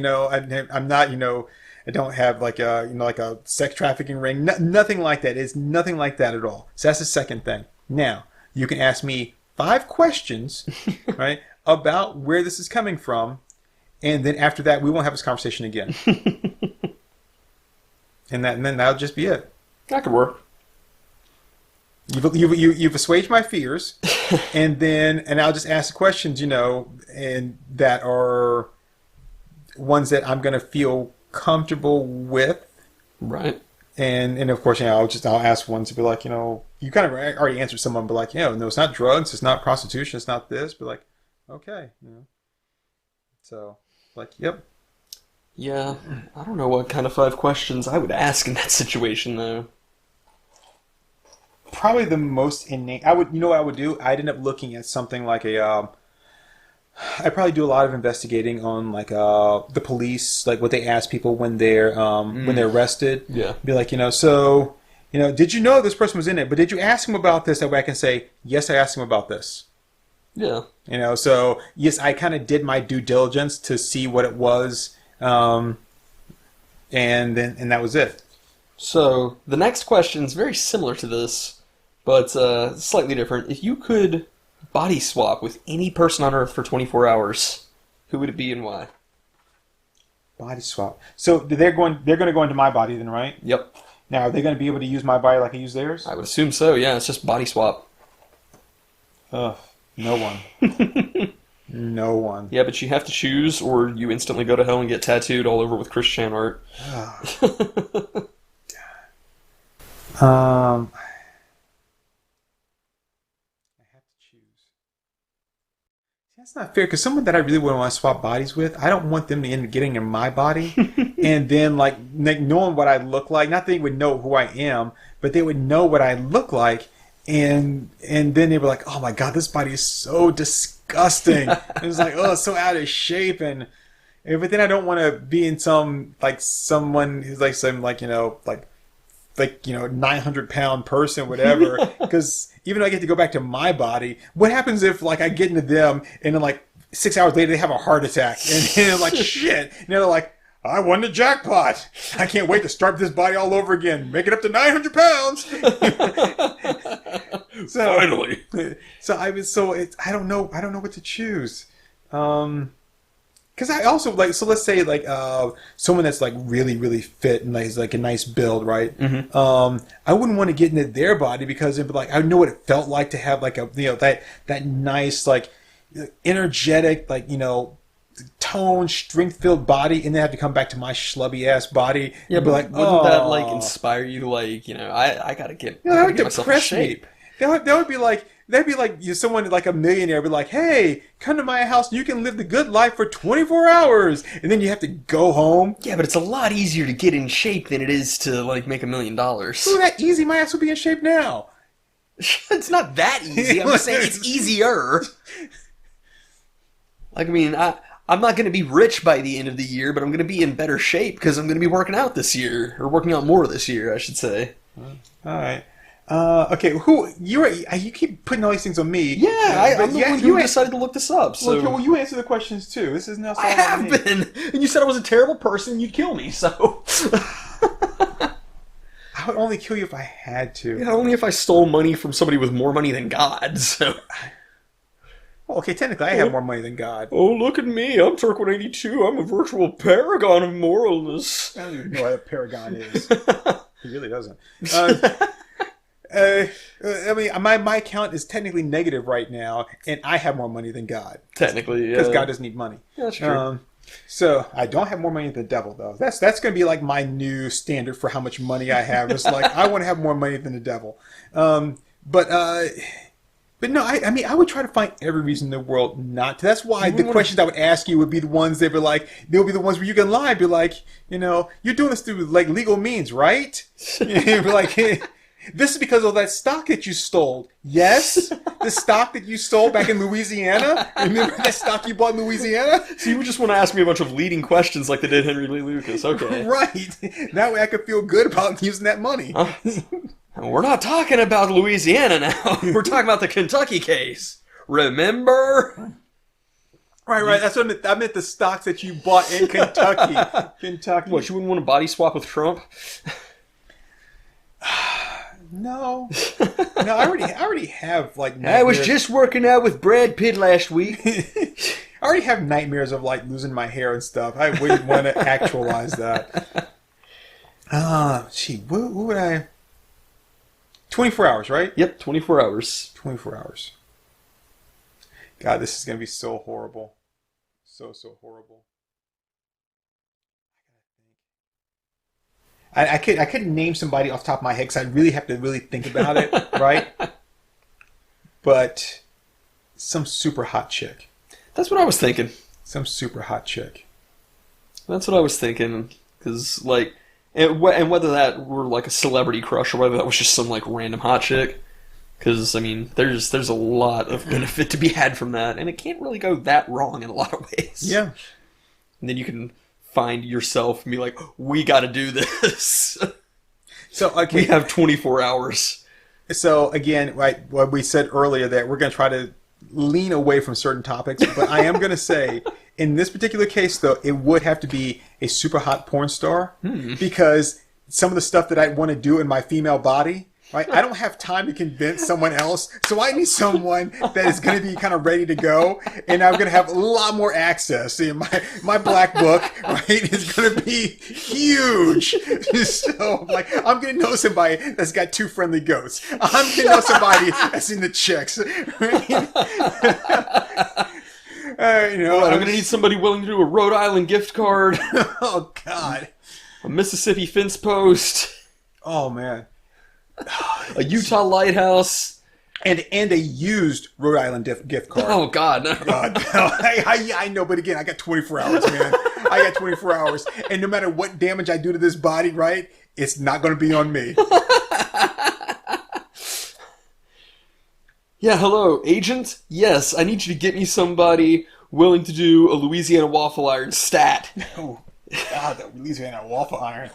I'm not. I don't have like a sex trafficking ring. Nothing like that. It's nothing like that at all. So that's the second thing. Now you can ask me 5 questions, right, about where this is coming from. And then after that, we won't have this conversation again. and then that'll just be it. That could work. You've assuaged my fears, and I'll just ask the questions, and that are ones that I'm going to feel comfortable with. Right. And of course, I'll ask ones to be like, you kind of already answered someone, but like, no, it's not drugs, it's not prostitution, it's not this, but like, okay, So, like, yep. Yeah, I don't know what kind of 5 questions I would ask in that situation, though. Probably the most innate. What I would do? I'd end up looking at something like I probably do a lot of investigating on like the police, like what they ask people when they're arrested. Yeah. Be like, did you know this person was in it? But did you ask him about this? That way I can say, yes, I asked him about this. Yeah. So yes, I kind of did my due diligence to see what it was, and that was it. So the next question is very similar to this, but slightly different. If you could body swap with any person on Earth for 24 hours, who would it be and why? Body swap. So they're going to go into my body then, right? Yep. Now, are they going to be able to use my body like I use theirs? I would assume so. Yeah, it's just body swap. Ugh. No one. No one. Yeah, but you have to choose, or you instantly go to hell and get tattooed all over with Chris Chan art. I have to choose. That's not fair, because someone that I really want to swap bodies with, I don't want them to end up getting in my body, and then like knowing what I look like. Not that they would know who I am, but they would know what I look like. And then they were like, oh my God, this body is so disgusting. It was like, oh, it's so out of shape. But then I don't want to be in someone who's like some 900-pound person, whatever. Because even though I get to go back to my body, what happens if like I get into them and then like 6 hours later they have a heart attack and then like shit. And they're like, I won the jackpot. I can't wait to start this body all over again. Make it up to 900 pounds. Finally. I don't know what to choose. Because I also like, so let's say like someone that's like really, really fit and like, like a nice build, right? Mm-hmm. I wouldn't want to get into their body because it'd be like, I know what it felt like to have like that nice, like energetic, like, toned, strength-filled body, and then have to come back to my schlubby ass body. Yeah, but like, wouldn't that like inspire you to like, I gotta get, I gotta get myself in shape. That would be like, that'd be like someone like a millionaire be like, hey, come to my house and you can live the good life for 24 hours, and then you have to go home. Yeah, but it's a lot easier to get in shape than it is to like make $1 million. Ooh, that easy. My ass would be in shape now. It's not that easy. I'm just saying it's easier. Like, I mean, I'm not going to be rich by the end of the year, but I'm going to be in better shape because I'm going to be working out this year, or working out more this year, I should say. All right. Okay. Who you keep putting all these things on me? Yeah, I'm the one who decided to look this up. So well, you answer the questions too. This is not. I have been, and you said I was a terrible person. And you'd kill me, so. I would only kill you if I had to. Yeah, only if I stole money from somebody with more money than God. So. Well, okay, technically I have more money than God. Oh, look at me. I'm Turk182. I'm a virtual paragon of moralness. I don't even know what a paragon is. He really doesn't. I mean, my account is technically negative right now, and I have more money than God. Technically, yeah. Because God doesn't need money. Yeah, that's true. So I don't have more money than the devil, though. That's going to be like my new standard for how much money I have. It's like I want to have more money than the devil. But no, I mean, I would try to find every reason in the world not to. That's why the questions I would ask you would be the ones that were like, they'll be the ones where you can lie, be like, you're doing this through like legal means, right? You'd be like, this is because of that stock that you stole. Yes, the stock that you stole back in Louisiana. Remember that stock you bought in Louisiana? So you would just want to ask me a bunch of leading questions like they did Henry Lee Lucas. Okay. Right. That way I could feel good about using that money. We're not talking about Louisiana now. We're talking about the Kentucky case. Remember? Right. That's what I meant. I meant the stocks that you bought in Kentucky. Kentucky. What, you wouldn't want to body swap with Trump? No. No, I already have like nightmares. I was just working out with Brad Pitt last week. I already have nightmares of like losing my hair and stuff. I wouldn't want to actualize that. What would I... 24 hours, right? Yep, 24 hours. 24 hours. God, this is going to be so horrible. So horrible. I couldn't name somebody off the top of my head because I really have to really think about it, right? But some super hot chick. That's what I was thinking. Some super hot chick. That's what I was thinking. Because, like... And whether that were like a celebrity crush or whether that was just some like random hot chick, because I mean, there's a lot of benefit to be had from that, and it can't really go that wrong in a lot of ways. Yeah. And then you can find yourself and be like, we got to do this. So okay, we have 24 hours. So again, right, what we said earlier that we're going to try to lean away from certain topics, but I am going to say. In this particular case, though, it would have to be a super hot porn star because some of the stuff that I want to do in my female body, right? I don't have time to convince someone else, so I need someone that is going to be kind of ready to go, and I'm going to have a lot more access. See, my black book, right, is going to be huge. So, like, I'm going to know somebody that's got 2 friendly goats. I'm going to know somebody that's in the chicks, right? I'm going to need somebody willing to do a Rhode Island gift card. Oh, God. A Mississippi fence post. Oh, man. A Utah lighthouse. And a used Rhode Island gift card. Oh, God. No. God, no. I know, but again, I got 24 hours, man. I got 24 hours. And no matter what damage I do to this body, right, it's not going to be on me. Yeah, hello, agent? Yes, I need you to get me somebody willing to do a Louisiana waffle iron stat. Oh, God, that Louisiana waffle iron.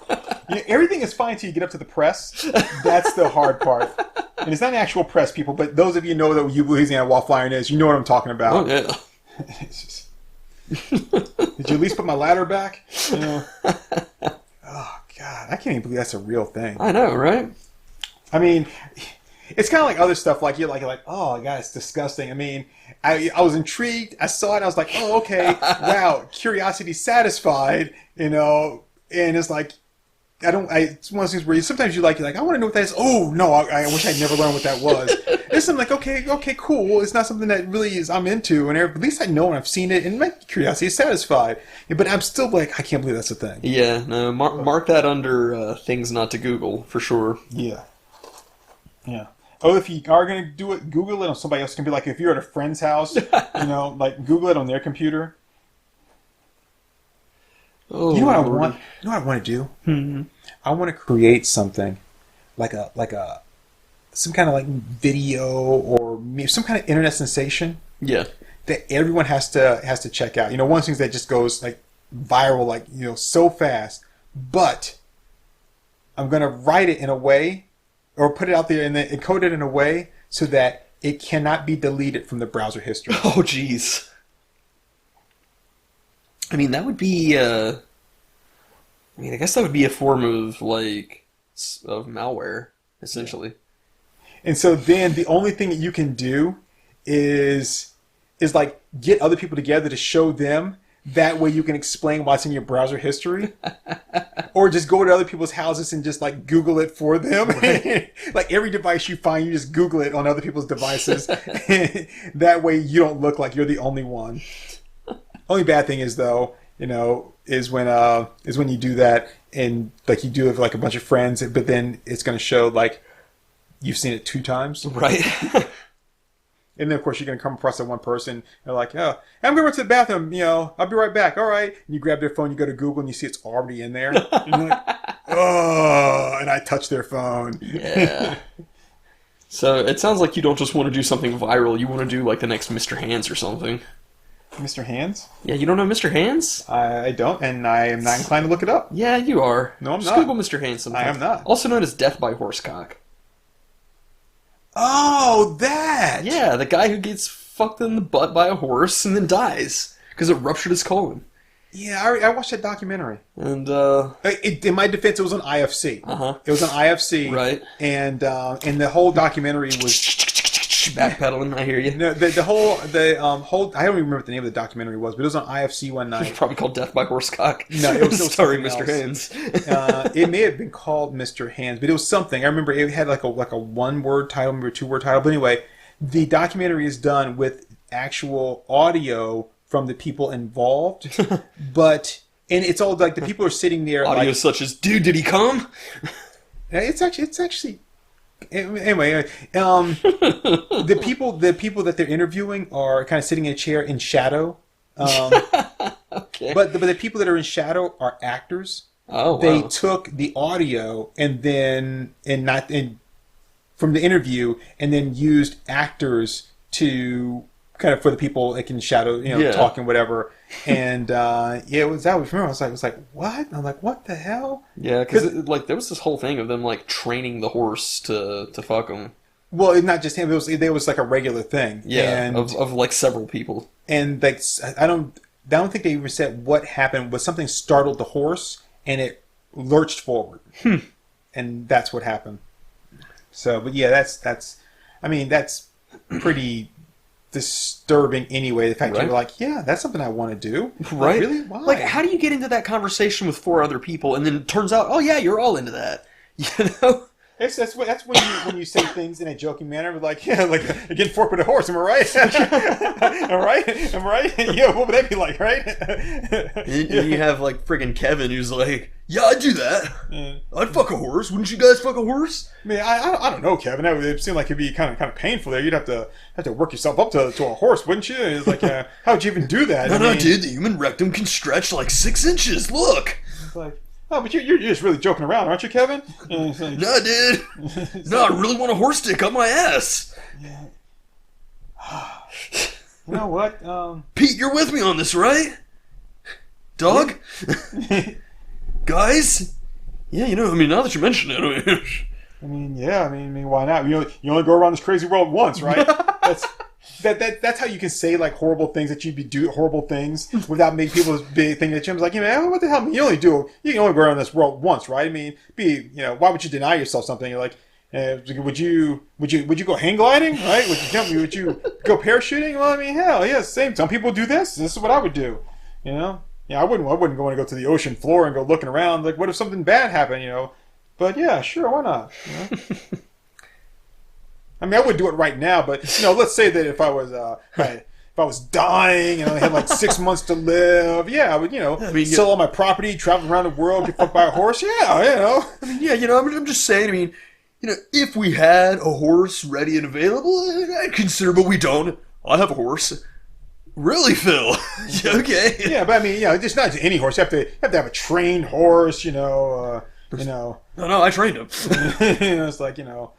Everything is fine until you get up to the press. That's the hard part. And it's not an actual press, people, but those of you know that Louisiana waffle iron is, you know what I'm talking about. Oh, yeah. Did you at least put my ladder back? Oh, God, I can't even believe that's a real thing. I know, right? I mean... It's kind of like other stuff, like you're like, oh, God, it's disgusting. I mean, I was intrigued. I saw it. I was like, oh, okay, wow, curiosity satisfied, and it's like, it's one of those things where sometimes you're like, I want to know what that is. Oh, no, I wish I'd never learned what that was. It's something like, okay, cool. It's not something that really I'm into, and at least I know and I've seen it, and my curiosity is satisfied. But I'm still like, I can't believe that's a thing. Yeah, no, mark that under things not to Google, for sure. Yeah. Yeah. Oh, if you are going to do it, Google it on somebody else. It can be like if you're at a friend's house, like Google it on their computer. Oh, you know what I want? You know what I want to do? Mm-hmm. I want to create something like some kind of like video or some kind of internet sensation. Yeah. That everyone has to check out. One of the things that just goes like viral, like so fast. But I'm going to write it in a way. Or put it out there and then encode it in a way so that it cannot be deleted from the browser history. Oh, jeez. I mean, that would be... I guess that would be a form of, of malware, essentially. And so then the only thing that you can do is like, get other people together to show them. That way you can explain what's in your browser history. Or just go to other people's houses and just like Google it for them. Right. Like every device you find, you just Google it on other people's devices. That way you don't look like you're the only one. Only bad thing is though, is when you do that and like you do it with like a bunch of friends, but then it's going to show like you've seen it 2 times. Right. And then, of course, you're going to come across that one person. They're like, oh, I'm going to the bathroom. I'll be right back. All right. And you grab their phone, you go to Google, and you see it's already in there. And you're like, oh, and I touch their phone. Yeah. So it sounds like you don't just want to do something viral. You want to do like the next Mr. Hands or something. Mr. Hands? Yeah, you don't know Mr. Hands? I don't, and I am not inclined to look it up. Yeah, you are. No, I'm just not. Google Mr. Hands sometime. I am not. Also known as death by horsecock. Oh, that! Yeah, the guy who gets fucked in the butt by a horse and then dies because it ruptured his colon. Yeah, I watched that documentary. And, in my defense, it was on IFC. Uh-huh. It was on IFC. Right. And the whole documentary was... backpedaling, I hear you. No, the whole I don't even remember what the name of the documentary was, but it was on IFC one night. It's probably called Death by Horsecock. No, it was starring something Mr. else. Hands. It may have been called Mr. Hands, but it was something. I remember it had like a 1-word title, maybe a 2-word title. But anyway, the documentary is done with actual audio from the people involved, and it's all like the people are sitting there. Audio like, such as, dude, did he come? It's actually. Anyway, the people that they're interviewing are kind of sitting in a chair in shadow. Okay. But the people that are in shadow are actors. Oh, wow. They took the audio and then from the interview and then used actors to kind of for the people like in shadow, talking whatever. And it was that. Remember, I was like, what? And I'm like, what the hell? Yeah, because there was this whole thing of them like training the horse to fuck him. Well, not just him. It was like a regular thing. Yeah, and, of like several people. And like I don't think they even said what happened. But something startled the horse and it lurched forward, and that's what happened. So, but yeah, that's pretty disturbing anyway. The fact that you're like, yeah, that's something I want to do. Right? Like, really? Why? Like, how do you get into that conversation with 4 other people, and then it turns out, oh yeah, you're all into that? You know? That's when you say things in a joking manner, like, yeah, like again, fork with a horse. Am I right? Am I right? Yeah, what would that be like, right? And you have like friggin' Kevin who's like, yeah, I'd do that. I'd fuck a horse. Wouldn't you guys fuck a horse? I mean, I don't know, Kevin. That would seem like it'd be kind of painful there. You'd have to work yourself up to a horse, wouldn't you? It's like, how'd you even do that? No, dude. The human rectum can stretch like 6 inches. Look. It's like, oh, but you're just really joking around, aren't you, Kevin? Like, no, dude. No, I really want a horse dick up my ass. Yeah. You know what? Pete, you're with me on this, right? Dog? Guys? Yeah, now that you mention it. Yeah, why not? You only go around this crazy world once, right? That's how you can say like horrible things that you'd be do horrible things without making people think that you're like, what the hell? You can only go around this world once, right? Why would you deny yourself something? You're like, would you go hang gliding, right? Would you go parachuting? Well, hell, yeah, same. Some people do this. This is what I would do, Yeah, I wouldn't want to go to the ocean floor and go looking around. Like, what if something bad happened, But yeah, sure, why not? I wouldn't do it right now, but let's say that if I was dying and I had like 6 months to live, yeah, I would sell all my property, travel around the world, get fucked by a horse, yeah, I'm just saying. If we had a horse ready and available, I'd consider, but we don't. I have a horse. Really, Phil? Okay. Yeah, but it's not any horse. You have to have a trained horse, No, I trained him. It's like, No,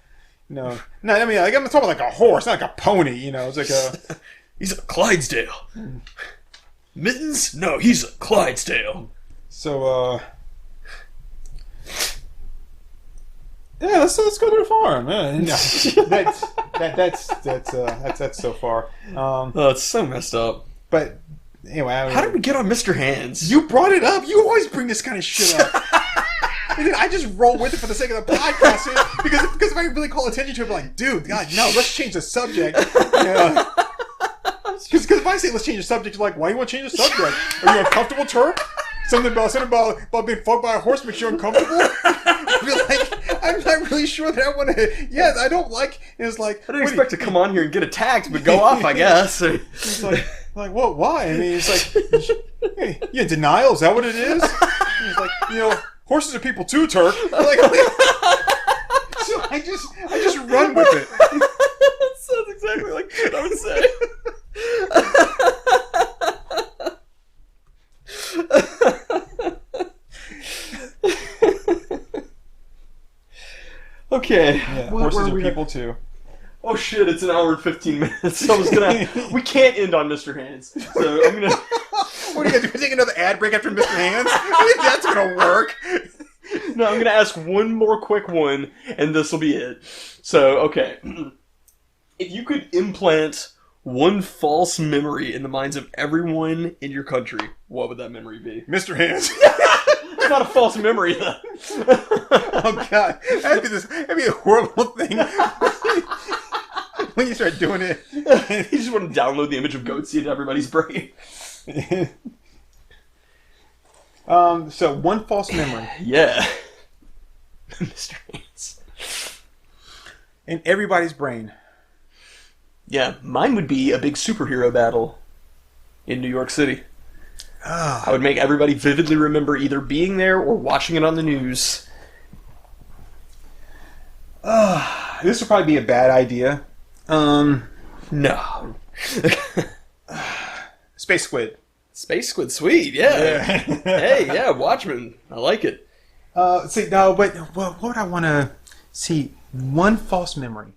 I'm talking about like a horse, not like a pony. It's like a. He's a Clydesdale. Mittens? No, he's a Clydesdale. So, yeah, let's go to the farm. Man. That's so far. Oh, it's so messed up. But anyway, how did we get on Mr. Hands? You brought it up. You always bring this kind of shit up. And then I just roll with it for the sake of the podcast because if I really call attention to it, I'm like, dude, God, no, let's change the subject. Because if I say let's change the subject, you're like, why do you want to change the subject? Are you uncomfortable, Turk? Something about being fucked by a horse makes you uncomfortable? I'm not really sure that I want to. Yeah, I don't like. It's like I didn't expect to come on here and get attacked, but go off, I guess. It's like what? Why? It's like, you in denial? Is that what it is? It's like, horses are people too, Turk. Like, so I just run with it. That sounds exactly like shit I would say. Okay. Yeah, What horses were are we people too. Oh shit, it's an hour and 15 minutes. I was gonna... We can't end on Mr. Hands. So I'm gonna... What are you gonna do? Take another ad break after Mr. Hands? That's gonna work. No, I'm gonna ask one more quick one, and this will be it. So, okay. If you could implant one false memory in the minds of everyone in your country, what would that memory be? Mr. Hands. It's not a false memory, though. Oh god, that'd be a horrible thing. When you start doing it, You just want to download the image of Goatsy into everybody's brain. So one false memory Yeah. Mr. Hands. in everybody's brain. Yeah, mine would be a big superhero battle in New York City. I would make everybody vividly remember either being there or watching it on the news. This would probably be a bad idea. No. Space Squid. Space Squid, sweet, yeah. Hey, yeah, Watchmen. I like it. See, no, but what would I want to see? One false memory.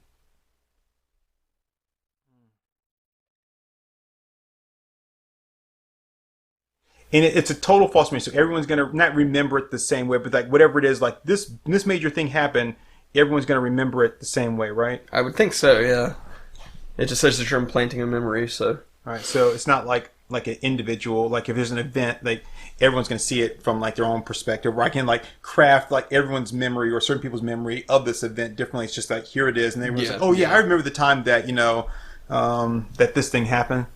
And it's a total false memory. So everyone's going to not remember it the same way, but like whatever it is, like this major thing happened, everyone's going to remember it the same way, right? I would think so, yeah. It just says that you're implanting a memory, so... All right, so it's not like an individual, like if there's an event, like everyone's going to see it from like their own perspective, where I can like craft like everyone's memory or certain people's memory of this event differently. It's just like, here it is. And everyone's like, oh yeah, I remember the time that, that this thing happened.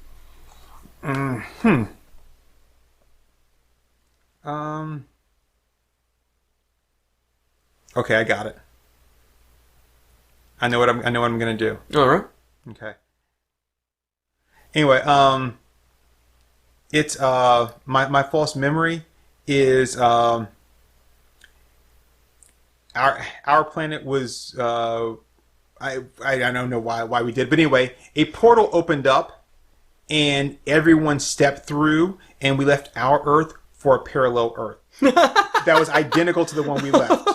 Okay, I got it. I know what I'm going to do. All right. Okay. Anyway, it's my false memory is our planet was I don't know why we did, but anyway, a portal opened up and everyone stepped through, and we left our Earth for a parallel Earth that was identical to the one we left.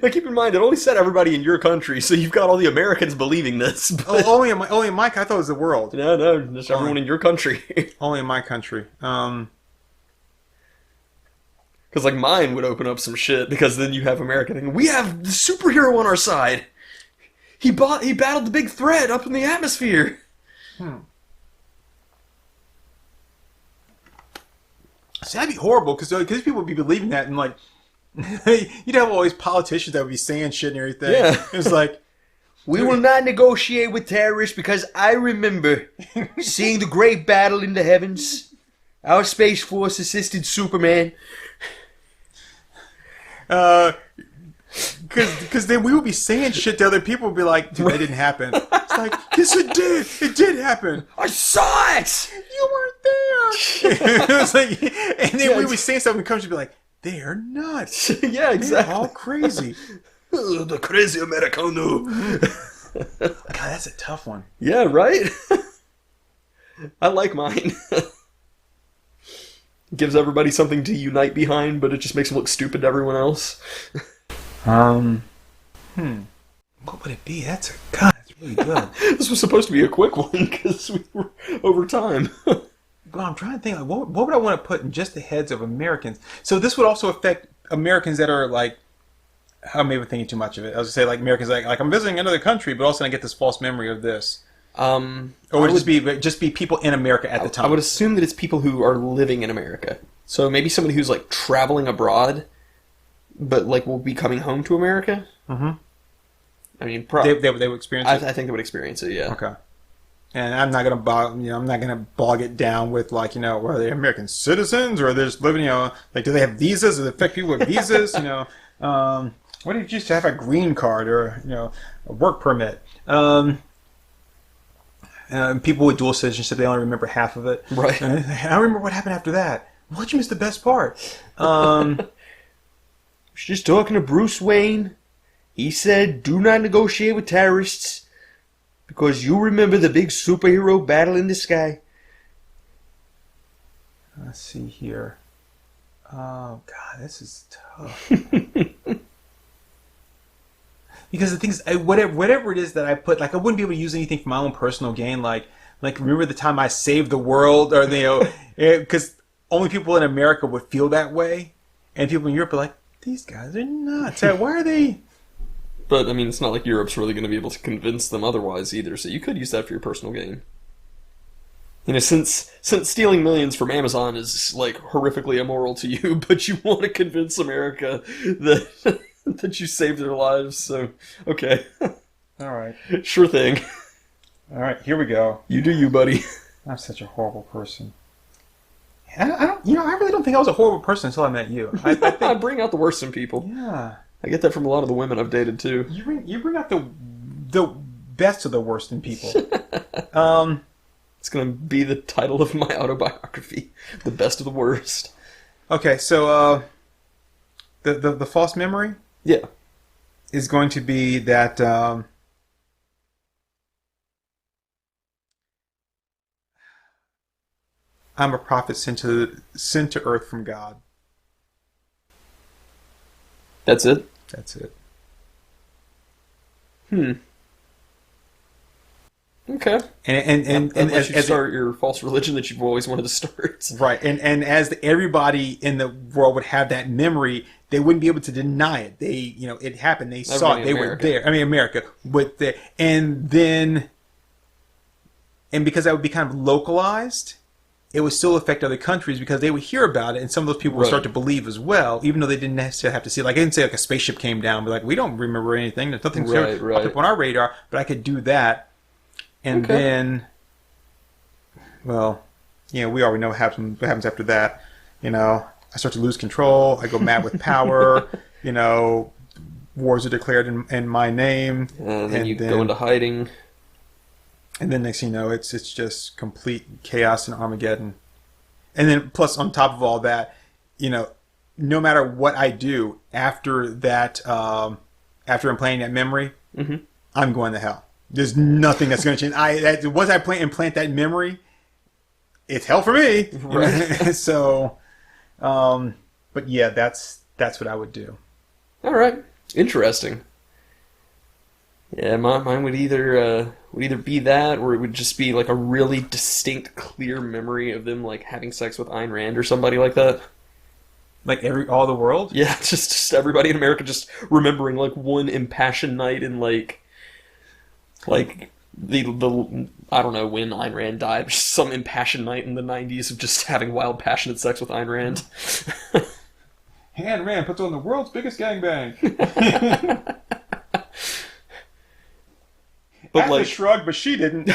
Now keep in mind, it only said everybody in your country, so you've got all the Americans believing this. But... only in my I thought it was the world. No, just everyone in your country. Only in my country. Because like mine would open up some shit, because then you have America thinking, we have the superhero on our side. He battled the big threat up in the atmosphere. See, that'd be horrible, because people would be believing that, and like you'd have all these politicians that would be saying shit and everything. Yeah. It's like, we will not negotiate with terrorists because I remember seeing the great battle in the heavens. Our Space Force assisted Superman. Because then we would be saying shit to other people, would be like, dude, that didn't happen. It's like, yes, it did. It did happen. I saw it. You weren't there. It was like, and then we would be saying something, and comes to be like, they're nuts. Yeah, exactly. They're all crazy. The crazy Americano. God, that's a tough one. Yeah, right? I like mine. Gives everybody something to unite behind, but it just makes them look stupid to everyone else. What would it be? That's really good. This was supposed to be a quick one because we were over time. Well, I'm trying to think, like, what would I want to put in just the heads of Americans? So this would also affect Americans that are like, I may be thinking too much of it. I was gonna say like Americans like I'm visiting another country, but also I get this false memory of this. Or would it just be people in America at the time? I would assume that it's people who are living in America. So maybe somebody who's like traveling abroad, but like will be coming home to America. Mm-hmm. I mean, they would experience it. I think they would experience it. Yeah. Okay. And I'm not gonna bog it down with like, are they American citizens, or they're just living, like, do they have visas? Does it affect people with visas? What if you just have a green card or a work permit? People with dual citizenship, they only remember half of it. Right. I don't remember what happened after that. Why'd you miss the best part? She's talking to Bruce Wayne. He said, do not negotiate with terrorists because you remember the big superhero battle in the sky. Let's see here. Oh, God, this is tough. Because the thing is, whatever it is that I put, like, I wouldn't be able to use anything for my own personal gain. Like remember the time I saved the world, or because only people in America would feel that way, and people in Europe are like, these guys are nuts. Why are they? But I mean, it's not like Europe's really going to be able to convince them otherwise either. So you could use that for your personal gain. You know, since stealing millions from Amazon is like horrifically immoral to you, but you want to convince America that that you saved their lives. So okay, All right, sure thing. all right, here we go. You do you, buddy. I'm such a horrible person. I don't, I really don't think I was a horrible person until I met you. I think, I bring out the worst in people. yeah, I get that from a lot of the women I've dated too. you bring out the best of the worst in people. It's gonna be the title of my autobiography, "The Best of the Worst." Okay, so the false memory Yeah. is going to be that I'm a prophet sent to earth from God. That's it? That's it. Okay. And That lets as, you as start your false religion that you've always wanted to start. right, and as everybody in the world would have that memory, they wouldn't be able to deny it. They, it happened. They saw it. They were there. I mean, America with there, and because that would be kind of localized, it would still affect other countries because they would hear about it, and some of those people would start to believe as well, even though they didn't necessarily have to see it. Like, I didn't say like a spaceship came down, but like, we don't remember anything. There's nothing popped up on our radar, but I could do that. And then, well, we already know what happens after that. I start to lose control. I go mad with power. Wars are declared in my name. And then you go into hiding. And then next thing you know, it's just complete chaos and Armageddon. And then plus on top of all that, no matter what I do after that, after I'm playing that memory, I'm going to hell. There's nothing that's going to change. Once I implant that memory, it's hell for me. Right. So, but yeah, that's what I would do. All right, interesting. Yeah, mine would either be that, or it would just be like a really distinct, clear memory of them like having sex with Ayn Rand or somebody like that. Like all the world? Yeah, just everybody in America just remembering like one impassioned night in like the I don't know when Ayn Rand died, but just some impassioned night in the 90s of just having wild, passionate sex with Ayn Rand. Ayn Rand puts on the world's biggest gangbang. But Atlas shrugged, but she didn't.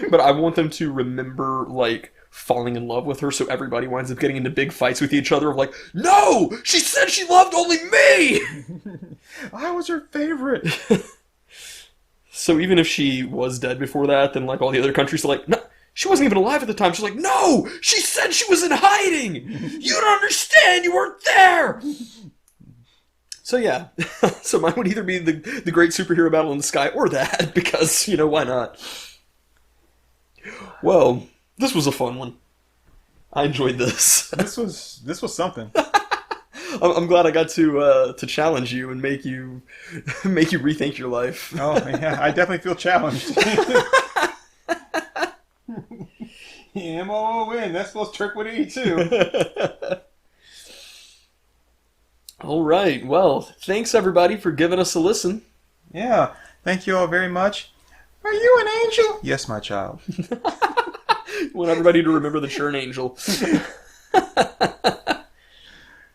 But I want them to remember like falling in love with her, so everybody winds up getting into big fights with each other of like, no, she said she loved only me. I was her favorite. So even if she was dead before that, then like all the other countries are like, no, she wasn't even alive at the time. She's like, no, she said she was in hiding. You don't understand. You weren't there. So yeah, so mine would either be the great superhero battle in the sky or that, because, why not? Well, this was a fun one. I enjoyed this. This was something. I'm glad I got to challenge you and make you rethink your life. Oh yeah, I definitely feel challenged. M-O-O-N, that's supposed Turk182. All right. Well, thanks everybody for giving us a listen. Yeah, thank you all very much. Are you an angel? Yes, my child. Want everybody to remember the churn angel.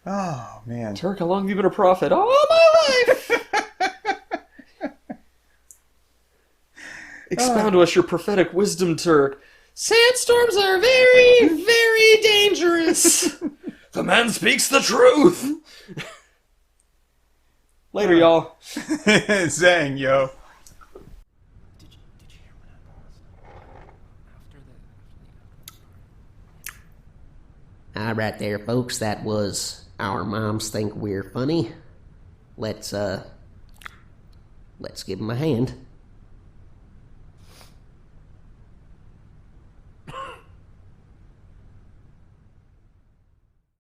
Oh, man. Turk, how long have you been a prophet? All my life! Expound to us your prophetic wisdom, Turk. Sandstorms are very, very dangerous. The man speaks the truth. Later, y'all. Zang, yo. Did you hear when I paused? All right there, folks. That was Our Moms Think We're Funny. Let's Let's give him a hand.